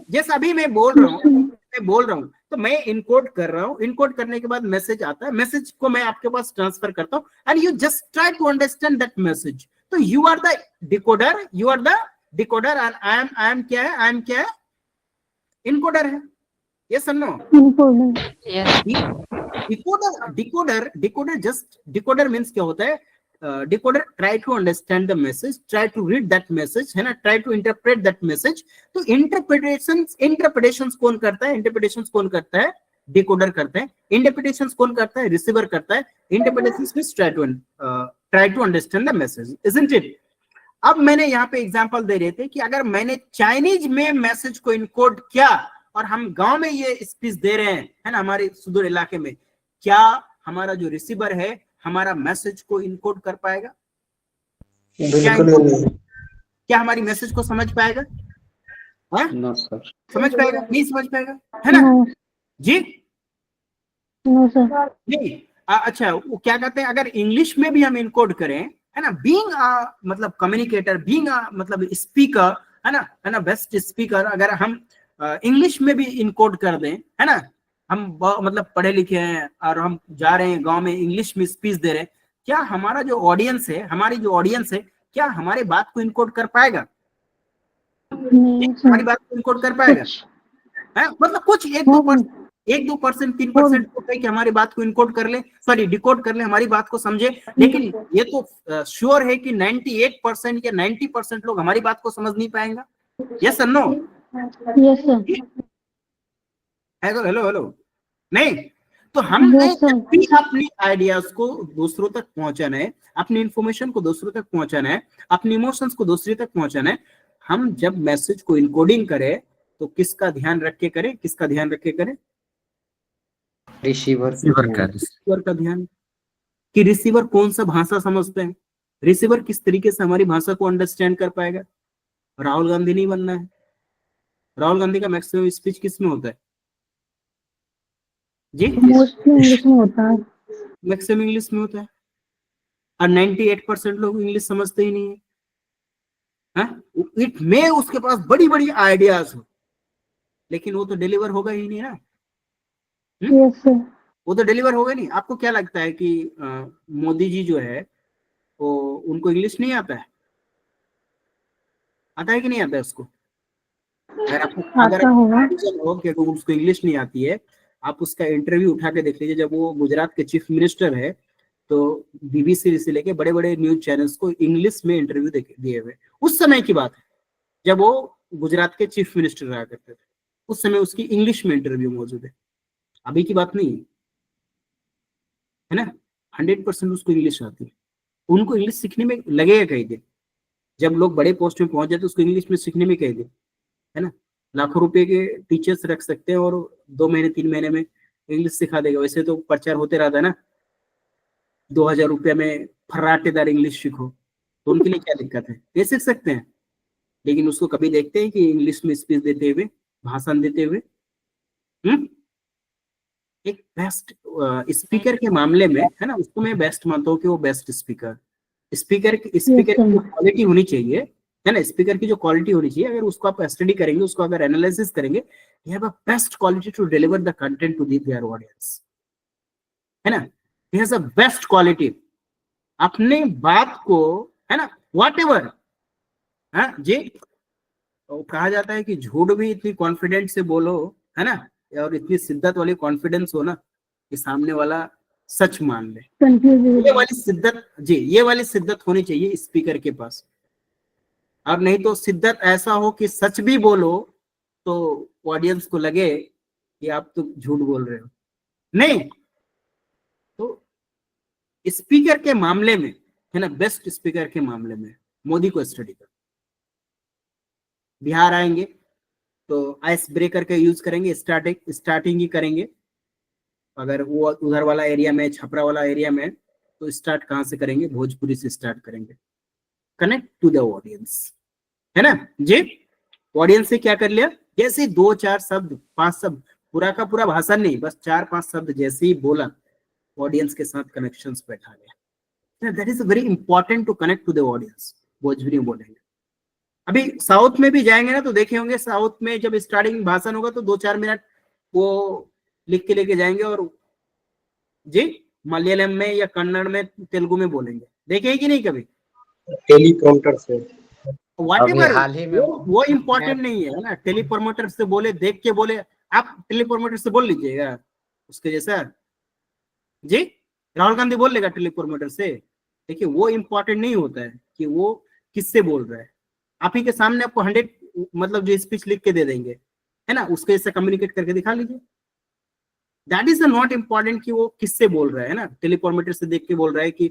जैसे अभी मैं बोल रहा हूँ तो मैं इनकोड कर रहा हूँ, इनकोड करने के बाद मैसेज आता है, मैसेज को मैं आपके पास ट्रांसफर करता हूँ and you just try to understand that message. तो you are the decoder, you are the decoder and I am क्या है? आई एम क्या है? इनकोडर है। यस और no? Decoder just, decoder means क्या होता है? Decoder try to understand the message, try to read that message, है ना, try to interpret that message. तो इंटरप्रिटेशंस कौन करता है? इंटरप्रिटेशंस कौन करता है? डिकोडर करता है। इंटरप्रिटेशंस कौन करता है? रिसीवर करता है। Interpretations means try to understand the message, isn't it? अब मैंने यहाँ पे एग्जांपल दे रहे थे कि अगर मैंने चाइनीज में मैसेज को इनकोड किया और हम गांव में ये स्पीच दे रहे हैं, है ना, हमारे सुदूर इलाके में, क्या हमारा जो रिसीवर है हमारा मैसेज को इनकोड कर पाएगा? क्या हमारी मैसेज को समझ पाएगा? नो सर, समझ पाएगा? नहीं समझ पाएगा, है ना जी? नो सर, नहीं। अच्छा, वो क्या कहते हैं, अगर इंग्लिश में भी हम इनकोड करें, है ना, बीइंग मतलब कम्युनिकेटर, बीइंग मतलब स्पीकर, है ना, बेस्ट स्पीकर, अगर हम इंग्लिश में भी इनकोड कर दें, है ना, हम मतलब पढ़े लिखे हैं और हम जा रहे हैं गांव में इंग्लिश में स्पीच दे रहे हैं, क्या हमारा जो ऑडियंस है, हमारी जो ऑडियंस है, क्या हमारे बात को इनकोड कर पाएगा? हमारी बात को इनकोड कर पाएगा? है मतलब कुछ 1-2%, 3% होता है कि हमारी बात को इनकोड कर ले, सॉरी डिकोड कर ले, हमारी बात को समझे। लेकिन ये तो श्योर है कि 98% या 90% लोग हमारी बात को समझ नहीं पाएंगे। यस और no? Yes sir, hello hello hello, नहीं? तो हमने जब भी अपनी आइडियाज को दूसरों तक पहुंचाना है, अपनी इंफॉर्मेशन को दूसरों तक पहुंचाना है, अपनी इमोशंस को दूसरे तक पहुंचाना है, हम जब मैसेज को इनकोडिंग करें तो किसका ध्यान रख के करें? किसका ध्यान रख के करें? रिसीवर का ध्यान। कि रिसीवर कौन सा भाषा समझते हैं, रिसीवर किस तरीके से हमारी भाषा को अंडरस्टैंड कर पाएगा। राहुल गांधी नहीं बनना है। राहुल गांधी का मैक्सिमम स्पीच किस में होता है जी? मोस्टली इंग्लिश में होता है। मैक्सिमम इंग्लिश में होता है और 98% लोग इंग्लिश समझते ही नहीं है। इट में उसके पास बड़ी बड़ी आइडियाज हो, लेकिन वो तो डिलीवर होगा ही नहीं ना। यस सर, वो तो डिलीवर होगा नहीं। आपको क्या लगता है कि मोदी जी जो है वो, उनको इंग्लिश नहीं आता है? आता है कि नहीं आता है उसको? अगर आता होगा। कि उसको इंग्लिश नहीं आती है, आप उसका इंटरव्यू उठा के देख लीजिए। जब वो गुजरात के चीफ मिनिस्टर है तो बीबीसी से लेके बड़े बड़े न्यूज चैनल्स को इंग्लिश में इंटरव्यू दिए हुए। उस समय की बात है जब वो गुजरात के चीफ मिनिस्टर रहा करते थे, उस समय उसकी इंग्लिश में इंटरव्यू मौजूद है। अभी की बात नहीं है ना। 100% उसको इंग्लिश आती है। उनको इंग्लिश सीखने में लगेगा कई दिन। जब लोग बड़े पोस्ट में पहुंच जाते तो उसको इंग्लिश में सीखने में कई दिन, है ना। लाखों रुपए के टीचर्स रख सकते हैं और 2 महीने 3 महीने में इंग्लिश सिखा देगा। वैसे तो प्रचार होते रहता है ना, 2000 रुपये में फर्राटेदार इंग्लिश सीखो, तो उनके लिए क्या दिक्कत है, ये सीख सकते हैं। लेकिन उसको कभी देखते हैं कि इंग्लिश में स्पीच देते हुए, भाषण देते हुए? एक बेस्ट स्पीकर के मामले में, है ना, उसको मैं बेस्ट मानता हूँ कि वो बेस्ट स्पीकर की क्वालिटी होनी चाहिए, है ना। स्पीकर की जो क्वालिटी होनी चाहिए, अगर उसको आप स्टडी करेंगे, उसको अगर एनालिसिस करेंगे, you have a best quality to deliver the content to their audience, है ना। He has a best quality अपने बात को, है ना, व्हाटएवर, हाँ जी। तो कहा जाता है कि झूठ भी इतनी कॉन्फिडेंट से बोलो, है ना, और इतनी शिद्दत वाली कॉन्फिडेंस हो ना कि सामने वाला सच मान ले। ये वाली शिद्दत जी, ये वाली शिद्दत होनी चाहिए स्पीकर के पास। और नहीं तो शिद्दत ऐसा हो कि सच भी बोलो तो ऑडियंस को लगे कि आप तो झूठ बोल रहे हो। नहीं तो स्पीकर के मामले में, है ना, बेस्ट स्पीकर के मामले में मोदी को स्टडी कर। बिहार आएंगे तो आइस ब्रेकर का यूज करेंगे, स्टार्टिंग ही करेंगे। अगर वो उधर वाला एरिया में, छपरा वाला एरिया में, तो स्टार्ट कहाँ से करेंगे? भोजपुरी से स्टार्ट करेंगे, कनेक्ट टू द ऑडियंस, है ना जी। ऑडियंस से क्या कर लिया, जैसे 2-4 शब्द 5 शब्द, पूरा का पूरा भाषण नहीं, बस 4-5 शब्द जैसे ही बोला, ऑडियंस के साथ कनेक्शंस बैठा लिया। That is very important to connect to the audience. Bhojpuri में बोलेंगे, अभी साउथ में भी जाएंगे ना तो देखे होंगे, साउथ में जब स्टार्टिंग भाषण होगा तो 2-4 मिनट वो लिख के लेके जाएंगे और जी मलयालम में या कन्नड़ में तेलुगु में बोलेंगे, देखे कि नहीं कभी टेलीप्रॉम्प्टर से। व्हाटएवर, हाल ही में वो इम्पोर्टेंट नहीं है ना, टेलीप्रॉम्प्टर से बोले, देख के बोले, आप टेलीप्रॉम्प्टर से बोल लीजिएगा उसके जैसा जी, राहुल गांधी बोल लेगा टेलीप्रॉम्प्टर से। देखिए वो इम्पोर्टेंट नहीं होता है कि वो किससे बोल रहा है, आप ही के सामने आपको 100 मतलब जो स्पीच लिख के दे देंगे, है ना, उसके जैसे कम्युनिकेट करके दिखा लीजिए। दैट इज नॉट इम्पोर्टेंट कि वो किससे बोल रहा है ना, टेलीप्रॉम्प्टर से देख के बोल रहा है कि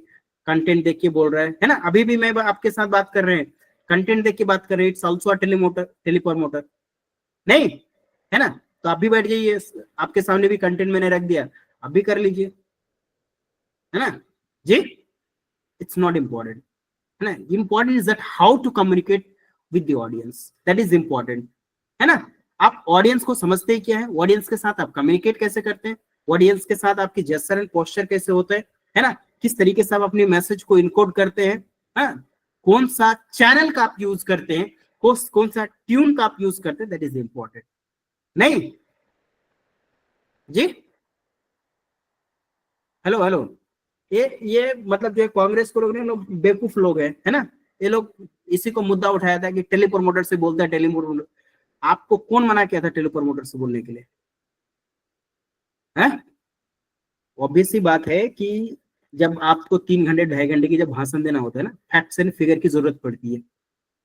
कंटेंट देख के बोल रहा है ना। अभी भी मैं आपके साथ बात कर रहे हैं, कंटेंट देख के बात कर रहे हैं, इट्स आल्सो टेलीप्रॉम्प्टर नहीं, है ना। तो आप भी बैठ जाइए, आपके सामने भी कंटेंट मैंने रख दिया, आप भी कर लीजिए, है ना जी। इट्स नॉट इम्पोर्टेंट, है ना। Important is that how to communicate with the audience, that is important, है ना। आप ऑडियंस को समझते ही क्या है, ऑडियंस के साथ आप कम्युनिकेट कैसे करते हैं, ऑडियंस के साथ आपकी जेस्चर एंड पोस्चर कैसे होते हैं, है ना, किस तरीके से आप अपने मैसेज को इनकोड करते हैं, हाँ? कौन सा चैनल का आप यूज करते हैं, कौन सा ट्यून का आप यूज करते हैं, दैट इज इंपॉर्टेंट नहीं जी। हेलो हेलो, ये मतलब जो कांग्रेस को लोग ने लोग बेवकूफ लोग हैं, है ना, ये लोग इसी को मुद्दा उठाया था कि टेलीप्रॉम्प्टर से बोलता है, टेलीप्रॉम्प्टर। आपको कौन मना किया था टेलीप्रॉम्प्टर से बोलने के लिए, है? ऑब्वियस सी बात है कि जब आपको 3 घंटे 2.5 घंटे की जब भाषण देना होता है ना, फैक्ट्स एंड फिगर की जरूरत पड़ती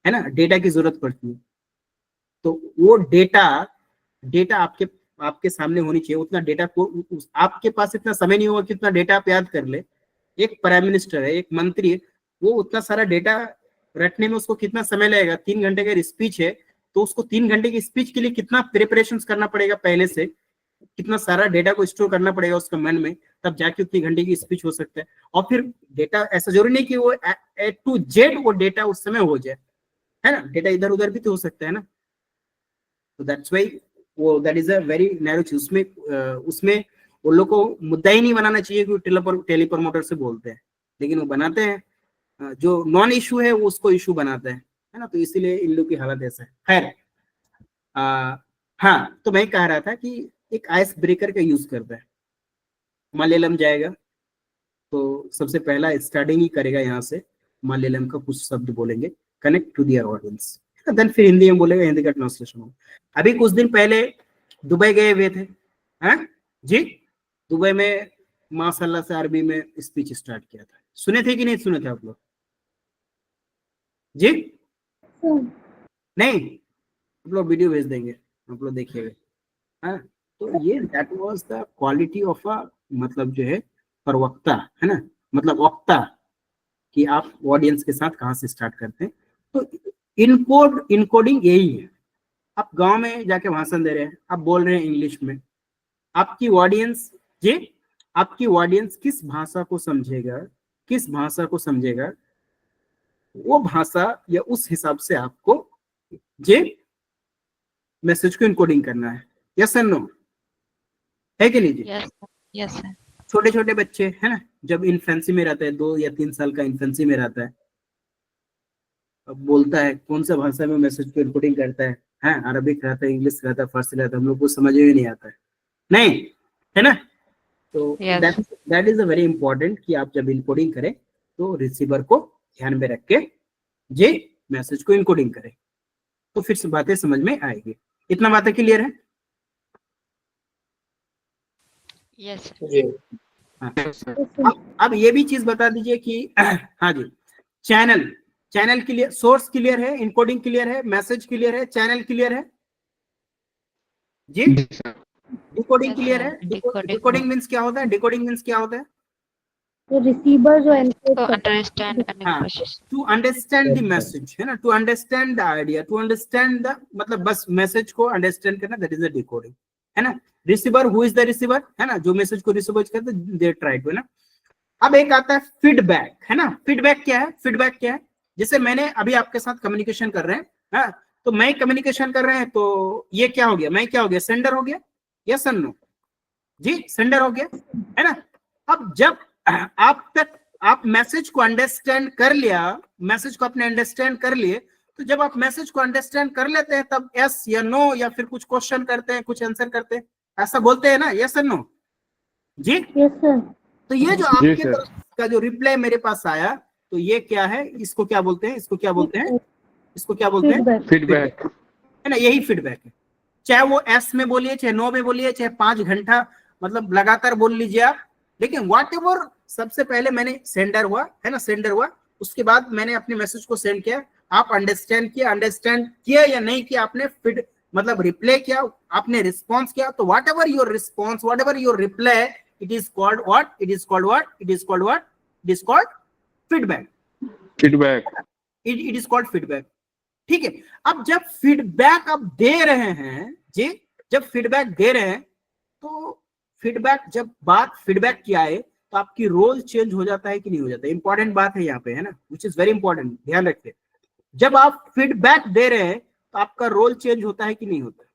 है ना, डेटा की जरूरत पड़ती है, तो वो डेटा आपके सामने होनी चाहिए। उतना डेटा को आपके पास इतना समय नहीं होगा कि उतना डेटा आप याद कर ले। एक प्राइम मिनिस्टर है, एक मंत्री है, वो उतना सारा डेटा रटने में उसको कितना समय लगेगा। 3 घंटे का स्पीच है तो उसको 3 घंटे की स्पीच के लिए कितना प्रिपरेशन करना पड़ेगा, पहले से कितना सारा डेटा को स्टोर करना पड़ेगा उसका मन में, तब जाके उतनी घंटे की स्पीच हो सकता है। और फिर डेटा ऐसा जरूरी नहीं कि वो ए टू जेड वो डेटा उस समय हो जाए, है ना, डेटा इधर उधर भी तो हो सकता है ना। तो दैट्स व्हाई वो that is a very narrow चीज। उसमें वो लोग को मुद्दा ही नहीं बनाना चाहिए कि टेलीप्रॉम्प्टर से बोलते हैं, लेकिन वो बनाते हैं, जो नॉन इशू है वो उसको इशू बनाते हैं, है ना। तो इसीलिए इन लोग की हालत ऐसा है। खैर हाँ, तो मैं कह रहा था कि एक आइस ब्रेकर का यूज करता है। मलयालम जाएगा तो सबसे पहला स्टार्टिंग ही करेगा यहाँ से, मलयालम का कुछ शब्द बोलेंगे, connect to their audience, then फिर हिंदी में बोलेगा, हिंदी का ट्रांसलेशन होगा। अभी कुछ दिन पहले दुबई गए हुए थे, हैं जी, दुबई में माशाल्लाह से अरबी में स्पीच स्टार्ट किया था। सुने थे कि नहीं सुने थे आप लोग जी? नहीं, आप लोग वीडियो भेज देंगे, आप लोग देखिएगा, हाँ। तो ये that was the quality of a मतलब जो है प्रवक्ता, है ना, मतलब वक्ता, कि आप ऑडियंस के साथ कहाँ से स्टार्ट करते हैं। तो इनकोडिंग यही है। आप गांव में जाके भाषण दे रहे हैं, आप बोल रहे हैं इंग्लिश में, आपकी ऑडियंस जी, आपकी ऑडियंस किस भाषा को समझेगा, वो भाषा या उस हिसाब से आपको जी मैसेज को इनकोडिंग करना है। यस एंड नो, है कि नहीं जी? Yes sir. छोटे छोटे बच्चे है ना, जब इन्फेंसी में रहता है, 2 या 3 साल का इन्फेंसी में रहता है, अब बोलता है कौन सा भाषा में मैसेज को इनकोडिंग करता है, अरबिक रहता है, इंग्लिश रहता है, फारसी रहता है, हम लोग को समझ में नहीं आता है, नहीं, है ना। तो that is a very important कि आप जब इनकोडिंग करें तो रिसीवर को ध्यान में रख के जी मैसेज को इनकोडिंग करें, तो फिर से बातें समझ में आएगी। इतना बातें क्लियर है? यस जी। अब ये भी चीज बता दीजिए कि हाँ जी, चैनल क्लियर, सोर्स क्लियर है, इनकोडिंग क्लियर है, मैसेज क्लियर है, चैनल क्लियर है जी, डिकोडिंग क्लियर है। डिकोडिंग मींस क्या होता है? डिकोडिंग मींस क्या होता है? तो रिसीवर जो एनकोड to करता है, understand and हाँ, process. To understand the message, है ना, to understand the idea, to understand the मतलब बस मैसेज को अंडरस्टैंड करना, दैट इज द डिकोडिंग, है ना। Receiver, who is the receiver, है ना, जो मैसेज को रिसीव करते हैं, दे ट्राई टू, है ना। अब एक आता है फीडबैक, है ना। फीडबैक क्या है? फीडबैक क्या है? जैसे मैंने अभी आपके साथ कम्युनिकेशन कर रहे हैं, हाँ, तो मैं कम्युनिकेशन कर रहे हैं, तो ये क्या हो गया, मैं क्या हो गया, सेंडर हो गया, यस और नो जी, सेंडर हो गया, है ना। अब जब आप मैसेज को अंडरस्टैंड कर लिया, मैसेज को आपने अंडरस्टैंड कर लिए, तो जब आप मैसेज को अंडरस्टैंड कर लेते हैं तब यस या नो या फिर कुछ क्वेश्चन करते हैं, कुछ आंसर करते हैं, ऐसा बोलते हैं ना, यस और नो जी। Yes, sir. तो ये जो जी आपके सर। तरफ का जो रिप्लाई मेरे पास आया, तो ये क्या है, इसको क्या बोलते हैं, इसको क्या बोलते हैं, इसको क्या बोलते हैं, Feedback. फीडबैक। है ना, यही फीडबैक है। चाहे वो एस में बोलिए, चाहे नो में बोलिए, चाहे 5 घंटा मतलब लगातार बोल लीजिए आप, लेकिन व्हाट एवर, सबसे पहले मैंने सेंडर हुआ, है ना, सेंडर हुआ, उसके बाद मैंने अपने मैसेज को सेंड किया, आप अंडरस्टैंड किया या नहीं किया, आपने फीड मतलब रिप्लाई किया, आपने रिस्पॉन्स किया, तो what ever your response, what ever your reply, it is called what, it is called what, it is called what, it is called feedback, feedback. It is called feedback. ठीक है, अब जब feedback आप दे रहे हैं जी, जब फीडबैक दे रहे हैं, तो फीडबैक, जब बात फीडबैक की आए, तो आपकी रोल चेंज हो जाता है कि नहीं हो जाता है, इंपॉर्टेंट बात है यहाँ पे, है ना, विच इज वेरी इंपॉर्टेंट, ध्यान रखिए। जब आप फीडबैक दे रहे हैं तो आपका रोल चेंज होता है कि नहीं होता है,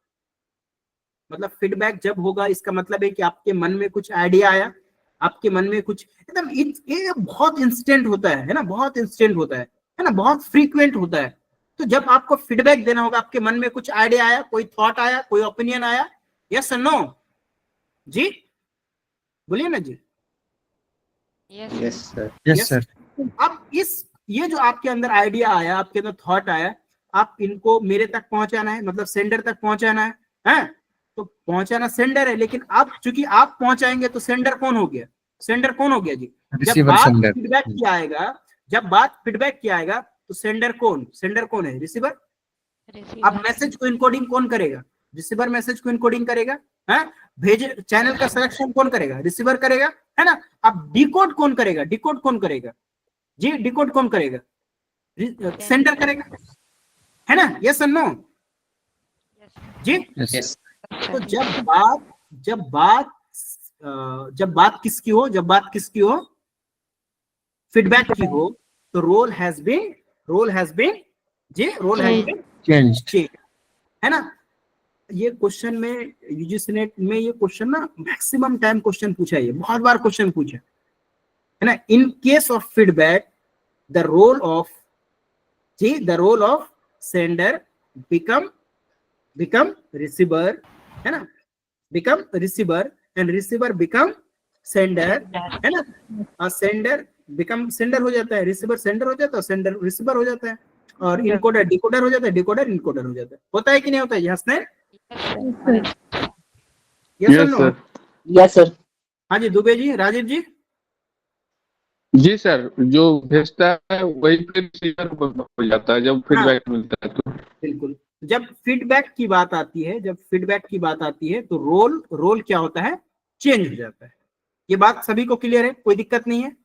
मतलब फीडबैक जब होगा, इसका मतलब है कि आपके मन में कुछ आइडिया आया, आपके मन में कुछ एकदम, ये बहुत इंस्टेंट होता है ना, बहुत इंस्टेंट होता है ना, बहुत फ्रीक्वेंट होता है। तो जब आपको फीडबैक देना होगा, आपके मन में कुछ आइडिया आया, कोई थॉट आया, कोई ओपिनियन आया, यस और नो जी, बोलिए ना जी। Yes, Yes, sir. sir. Yes sir. अब ये जो आपके अंदर आइडिया आया, आपके अंदर थॉट आया, आप इनको मेरे तक पहुंचाना है, मतलब सेंडर तक पहुंचाना है, तो पहुंचाना सेंडर है, लेकिन आप चूंकि आप पहुंचाएंगे तो सेंडर कौन हो गया, सेंडर कौन हो गया जी, जब बात फीडबैक किया आएगा, जब बात फीडबैक किया आएगा, तो सेंडर कौन है, रिसीवर। Receiver. अब मैसेज को इनकोडिंग कौन करेगा, रिसीवर मैसेज को इनकोडिंग करेगा, है, भेजे चैनल का सिलेक्शन कौन करेगा, रिसीवर करेगा, है ना। अब डिकोड कौन करेगा, जी, डिकोड कौन करेगा, सेंडर करेगा, है ना, यस और नो Yes, sir. जी। Yes. तो जब बात किसकी हो, फीडबैक की हो, तो रोल हैज बीन चेंज्ड। है ना। ये क्वेश्चन में यूजीसी नेट में ये क्वेश्चन ना मैक्सिमम टाइम क्वेश्चन पूछा है, ये बहुत बार क्वेश्चन पूछा है ना। In case of feedback, the role of sender become receiver, है ना, become receiver, and receiver become sender, है ना। और सेंडर बिकम सेंडर हो जाता है, रिसीवर सेंडर हो जाता है, सेंडर रिसीवर हो जाता है, और इनकोडर डिकोडर हो जाता है, डिकोडर इनकोडर हो जाता है। होता है कि नहीं होता है, हसनैन? Yes, sir. यस और yes no? Sir. Yes, sir. हाँ जी, दुबे जी, राजीव जी। जी सर, जो भेजता है वही पे रिसीवर हो जाता है जब फीडबैक मिलता है तो। बिल्कुल, जब फीडबैक की बात आती है, तो रोल क्या होता है, चेंज हो जाता है। ये बात सभी को क्लियर है, कोई दिक्कत नहीं है?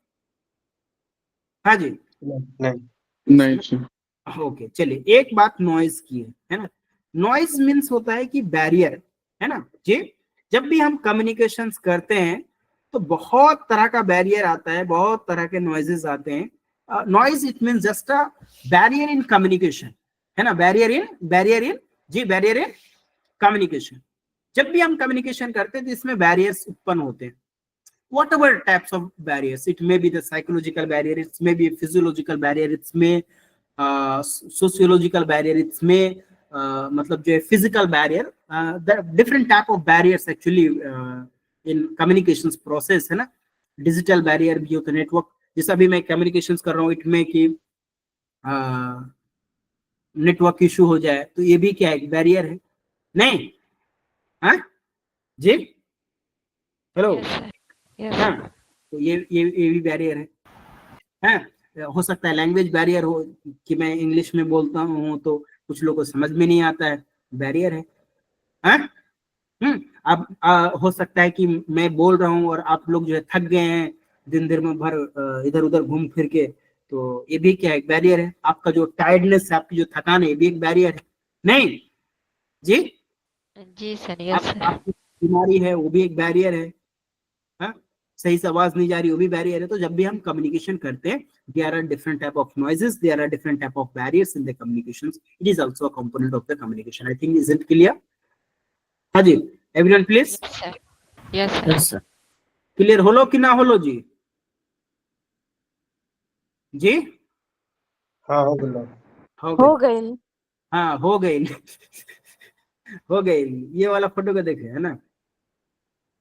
हाँ जी, नहीं. नहीं सर। ओके, चलिए, एक बात नॉइज की है ना। नॉइज मीन्स होता है कि बैरियर, है ना जी। जब भी हम कम्युनिकेशंस करते हैं तो बहुत तरह का बैरियर आता है, बहुत तरह के नॉइजेस आते हैं। Noise it means just a barrier in communication, है ना, बैरियर इन कम्युनिकेशन। जब भी हम कम्युनिकेशन करते हैं तो इसमें बैरियर्स उत्पन्न होते हैं, whatever types of barriers. It may be the psychological barrier, it may be a physiological barrier, it may sociological barrier, it may मतलब जो है physical barrier, the different type of barriers actually in communications process, है ना। Digital barrier भी होता है, network, जैसा भी मैं कम्युनिकेशंस कर रहा हूँ, इट में कि नेटवर्क इशू हो जाए, तो ये भी क्या है, बैरियर है, नहीं? हाँ जी, हेलो, Yes, sir. Yes, हाँ, sir. तो ये भी बैरियर है, हाँ। हो सकता है लैंग्वेज बैरियर हो, कि मैं इंग्लिश में बोलता हूँ तो कुछ लोगों को समझ में नहीं आता है, बैरियर है, हाँ। अब हो सकता है कि मैं बोल रहा हूँ और आप लोग जो है थक गए हैं दिन में भर इधर उधर घूम फिर के, तो ये भी क्या है, बैरियर है। आपका जो टायर्डनेस है, आपकी जो थकान है, ये भी एक बैरियर है, नहीं जी। जी सर, यस सर। आपकी बीमारी है, वो भी एक बैरियर है, हाँ? सही से आवाज नहीं जा रही वो भी बैरियर है। तो जब भी हम कम्युनिकेशन करते हैं, there are different type of noises, there are different type of barriers in the communications, it is also a component of the communication. I think is it clear? हाँ जी, everyone please. Yes, sir. Yes, sir. Yes sir, clear होलो कि ना होलो जी? जी हाँ हो गया। हो गए। हाँ हो गई हो गई। ये वाला फोटो को देखे है ना।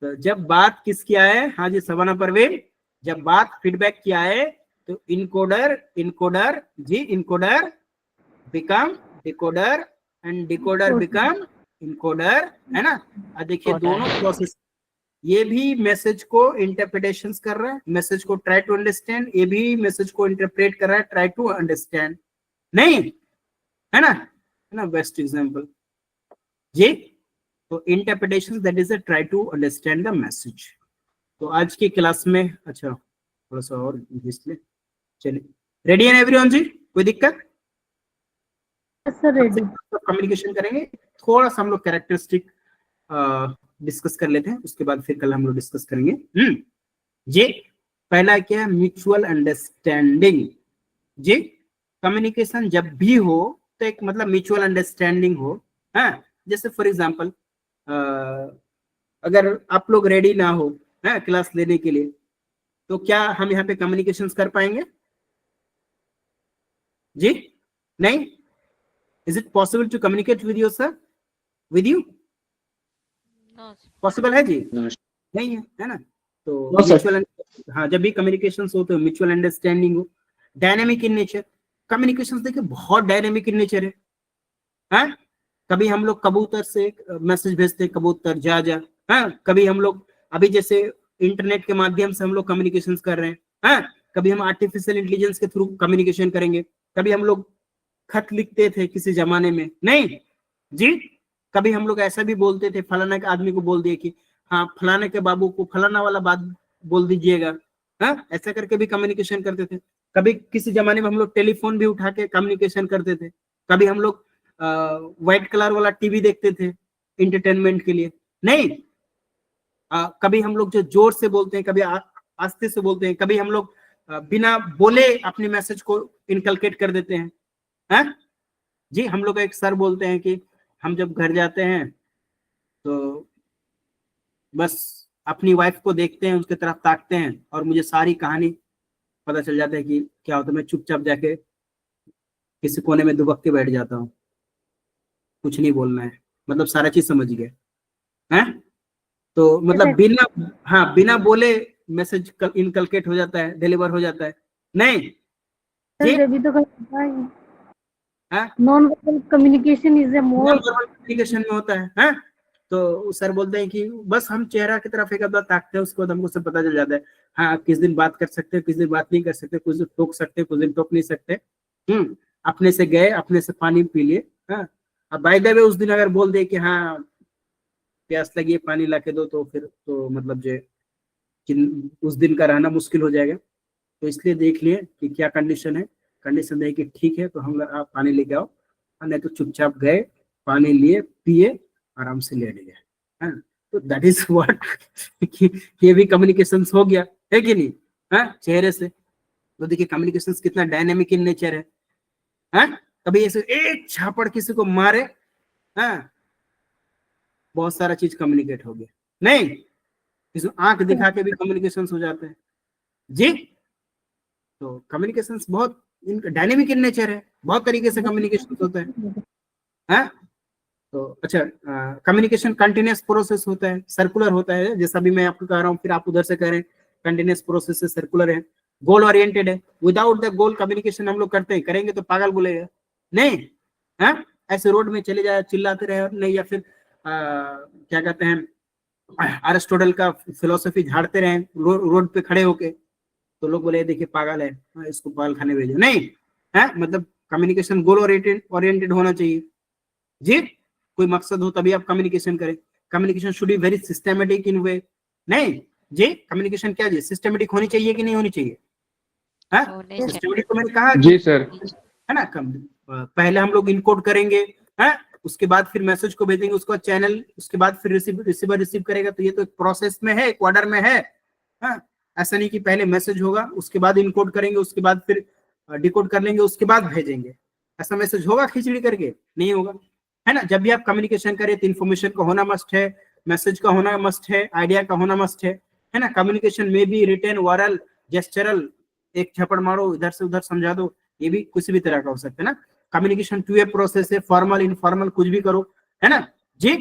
तो जब बात किसकी आए, हाँ जी सवाना परवीन, जब बात फीडबैक की आए तो इनकोडर इनकोडर जी encoder become decoder and decoder become encoder, है ना। अब देखिए Encoder. दोनों प्रोसेस, ये भी मैसेज को इंटरप्रिटेशंस कर रहा है, मैसेज को ट्राई टू अंडरस्टैंड, ये भी मैसेज को इंटरप्रेट कर रहा है, ट्राई टू अंडरस्टैंड, नहीं है ना बेस्ट एग्जांपल जी। तो interpretation that is a try to understand the message. तो आज की क्लास में अच्छा थोड़ा सा और इसलिए चलिए, रेडी है एवरीवन जी, कोई दिक्कत? Sir ready. कम्युनिकेशन करेंगे, थोड़ा सा हम लोग कैरेक्टरिस्टिक डिस्कस कर लेते हैं, उसके बाद फिर कल हम लोग डिस्कस करेंगे। जी पहला क्या है, म्यूचुअल अंडरस्टैंडिंग। जी कम्युनिकेशन जब भी हो तो एक मतलब म्यूचुअल अंडरस्टैंडिंग हो, हाँ। जैसे फॉर एग्जांपल अगर आप लोग रेडी ना हो है क्लास लेने के लिए, तो क्या हम यहाँ पे कम्युनिकेशन कर पाएंगे जी? नहीं। Is it possible to communicate with your sir, with you? No, sir. Possible है जी? No, नहीं है ना। तो No, sir. म्यूचुअल, हाँ जब भी कम्युनिकेशन हो तो म्यूचुअल अंडरस्टैंडिंग हो, डायनेमिक इन नेचर। कम्युनिकेशन देखिए बहुत डायनेमिक इन नेचर है, हाँ। कभी हम लोग कबूतर से मैसेज भेजते हैं, कबूतर जा जा, हाँ। कभी हम लोग अभी जैसे इंटरनेट के माध्यम से हम लोग कम्युनिकेशन कर रहे हैं, हाँ। कभी हम आर्टिफिशियल इंटेलिजेंस के थ्रू कम्युनिकेशन करेंगे, कभी हम लोग खत लिखते थे किसी जमाने में, नहीं जी। कभी हम लोग ऐसा भी बोलते थे, फलाना के आदमी को बोल दिए कि हाँ फलाने के बाबू को फलाना वाला बात बोल दीजिएगा, हाँ। ऐसा करके भी कम्युनिकेशन करते थे। कभी किसी जमाने में हम लोग टेलीफोन भी उठा के कम्युनिकेशन करते थे। कभी हम लोग व्हाइट कलर वाला टीवी देखते थे इंटरटेनमेंट के लिए, नहीं। कभी हम लोग जो जोर से बोलते हैं, कभी आस्ते से बोलते हैं, कभी हम लोग बिना बोले अपने मैसेज को इनकलकेट कर देते हैं, हाँ जी। हम लोग एक सर बोलते हैं कि हम जब घर जाते हैं तो बस अपनी वाइफ को देखते हैं, उसके तरफ ताकते हैं और मुझे सारी कहानी पता चल जाता है कि क्या होता है। मैं चुपचाप जाके किसी कोने में दुबक के बैठ जाता हूँ, कुछ नहीं बोलना है, मतलब सारा चीज समझ गए, हैं। तो मतलब बिना बोले मैसेज इनकलकेट हो जाता है, डिलीवर हो जाता है, नहीं जी। जब भी तो करता है, हाँ non verbal communication is a more communication में होता है, हाँ। तो सर बोलते हैं कि बस हम चेहरा की तरफ एक बार ताकते हैं, उसके बाद हमको सब पता चल जाता है, हाँ किस दिन बात कर सकते हैं, किस दिन बात नहीं कर सकते, कुछ दिन टोक सकते हैं, कुछ दिन टोक नहीं सकते। अपने से गए, अपने से पानी पी लिए, हाँ। अब बाय द वे उस दिन अगर बोल दे कि हाँ प्यास लगी है पानी ला के दो, तो फिर तो मतलब जो उस दिन का रहना मुश्किल हो जाएगा। तो इसलिए देख लिए कि क्या कंडीशन है, कंडीशन देख कि ठीक है तो हम आप पानी लेके आओ, नहीं तो चुपचाप गए, पानी लिए, पिए, आराम से लेट गए, हाँ। तो दैट इज व्हाट ये भी कम्युनिकेशन हो गया, है कि नहीं, हाँ चेहरे से। तो देखिए कम्युनिकेशन कितना डायनेमिक इन नेचर है, हाँ। कभी ऐसे एक छापड़ किसी को मारे, हाँ बहुत सारा चीज कम्युनिकेट हो गया, नहीं किसी आंख दिखा के भी कम्युनिकेशन हो जाते हैं जी। तो कम्युनिकेशन बहुत डायनेमिक इन नेचर है, बहुत तरीके से कम्युनिकेशन होता है, हाँ। तो अच्छा कम्युनिकेशन कंटिन्यूअस प्रोसेस होता है, सर्कुलर होता है, जैसा भी मैं आपको कह रहा हूँ फिर आप उधर से कह रहे हैं, कंटिन्यूअस प्रोसेस से सर्कुलर है, गोल ओरिएंटेड है। विदाउट द गोल कम्युनिकेशन हम लोग करते हैं, करेंगे तो पागल बोलेगा, नहीं, हाँ। ऐसे रोड में चले जाए चिल्लाते रहे नहीं, या फिर क्या कहते हैं अरिस्टोटल का फिलोसफी झाड़ते रहे रोड पे खड़े होके, तो लोग बोले देखिए पागल है, इसको पागल खाने भेजो, नहीं है। मतलब कम्युनिकेशन गोल ओरिएंटेड होना चाहिए जी। कोई मकसद हो तभी आप कम्युनिकेशन करें। Communication should be very systematic in way, नहीं जी। कम्युनिकेशन क्या जी सिस्टमेटिक होनी चाहिए कि नहीं होनी चाहिए, हाँ होने चाहिए। सिस्टमेटिक तो मैंने कहा जी सर। है ना। पहले हम लोग इनकोड करेंगे, हाँ उसके बाद फिर मैसेज को भेजेंगे, उसका चैनल, उसके बाद फिर रिसीवर रिसीव करेगा। तो ये तो एक प्रोसेस में है, एक ऑर्डर में है, हाँ। ऐसा नहीं कि पहले मैसेज होगा उसके बाद इनकोड करेंगे उसके बाद फिर डिकोड कर लेंगे उसके बाद भेजेंगे। ऐसा मैसेज होगा खिचड़ी करके? नहीं होगा, है ना। जब भी आप कम्युनिकेशन करें तो इन्फॉर्मेशन का होना मस्ट है, मैसेज का होना मस्ट है, आइडिया का होना मस्ट है ना। कम्युनिकेशन में भी रिटन, वरल, जेस्चरल, एक झपड़ मारो इधर से उधर समझा दो, ये भी किसी भी तरह का हो सकता है ना। कम्युनिकेशन टू ए प्रोसेस है, फॉर्मल इनफॉर्मल कुछ भी करो, है ना जी।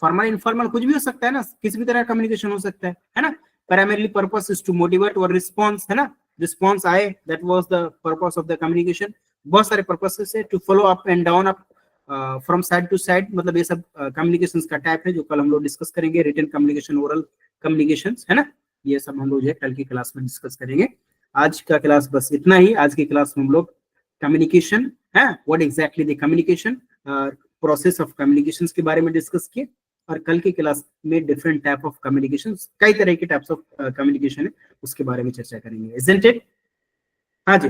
फॉर्मल इनफॉर्मल कुछ भी हो सकता है ना, किसी भी तरह का कम्युनिकेशन हो सकता है ना। Primarily purpose is to motivate और रिस्पॉन्स, है ना, रिस्पॉन्स आए, that was the purpose of the communication. बहुत सारे पर्पसेस है, to follow up and down up from side to side, मतलब ये सब कम्युनिकेशंस का टाइप है जो कल हम लोग डिस्कस करेंगे। रिटन कम्युनिकेशन, ओरल कम्युनिकेशंस, है ना, ये सब हम लोग जो है कल की क्लास में डिस्कस करेंगे। आज का क्लास बस इतना ही। आज की क्लास में हम लोग कम्युनिकेशन है, what exactly the communication, process of communications के बारे में डिस्कस किए, और कल की क्लास में डिफरेंट टाइप ऑफ कम्युनिकेशंस, कई तरह के टाइप्स ऑफ कम्युनिकेशन है उसके बारे में चर्चा करेंगे। Isn't it? हाँ जी।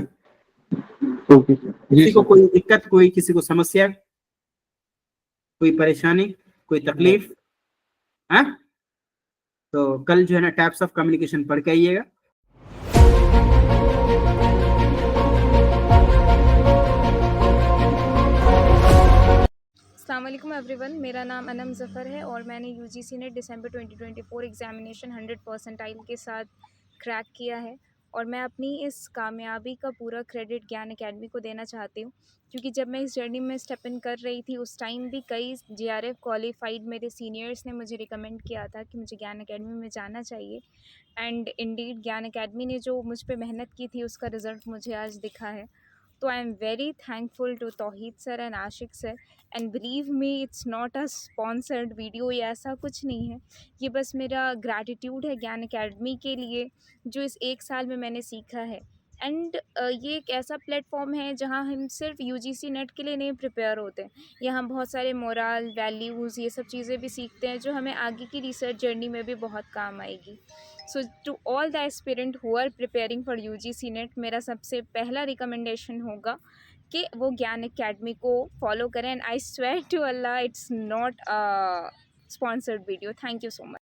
ओके किसी को कोई दिक्कत, कोई किसी को समस्या, कोई परेशानी, कोई तकलीफ? हाँ, तो कल जो है ना टाइप्स ऑफ कम्युनिकेशन पढ़ के आइएगा। अस्सलाम वालेकुम एवरीवन, मेरा नाम अनम ज़फ़र है और मैंने यूजीसी नेट दिसंबर 2024 एग्ज़ामिनेशन 100 परसेंटाइल के साथ क्रैक किया है और मैं अपनी इस कामयाबी का पूरा क्रेडिट ज्ञान एकेडमी को देना चाहती हूँ, क्योंकि जब मैं इस जर्नी में स्टेप इन कर रही थी उस टाइम भी कई जीआरएफ क्वालिफाइड मेरे सीनियर्स ने मुझे रिकमेंड किया था कि मुझे ज्ञान एकेडमी में जाना चाहिए। एंड इंडीड ज्ञान एकेडमी ने जो मुझ पर मेहनत की थी उसका रिज़ल्ट मुझे आज दिखा है। तो I am very thankful to Tauheed sir and Ashiq sir, and believe me it's not a sponsored video या ऐसा कुछ नहीं है, ये बस मेरा ग्रैटिट्यूड है ज्ञान एकेडमी के लिए जो इस 1 साल में मैंने सीखा है। एंड ये एक ऐसा प्लेटफॉर्म है जहाँ हम सिर्फ यूजीसी नेट के लिए नहीं प्रिपेयर होते हैं, यहाँ बहुत सारे मोरल वैल्यूज़ ये सब चीज़ें भी सीखते हैं जो हमें आगे की रिसर्च जर्नी में भी बहुत काम आएगी। So to all the aspirant who are preparing for UGC NET, मेरा सबसे पहला रिकमेंडेशन होगा कि वो ज्ञान एकेडमी को फॉलो करें। And I swear to Allah it's not a sponsored video. Thank you so much.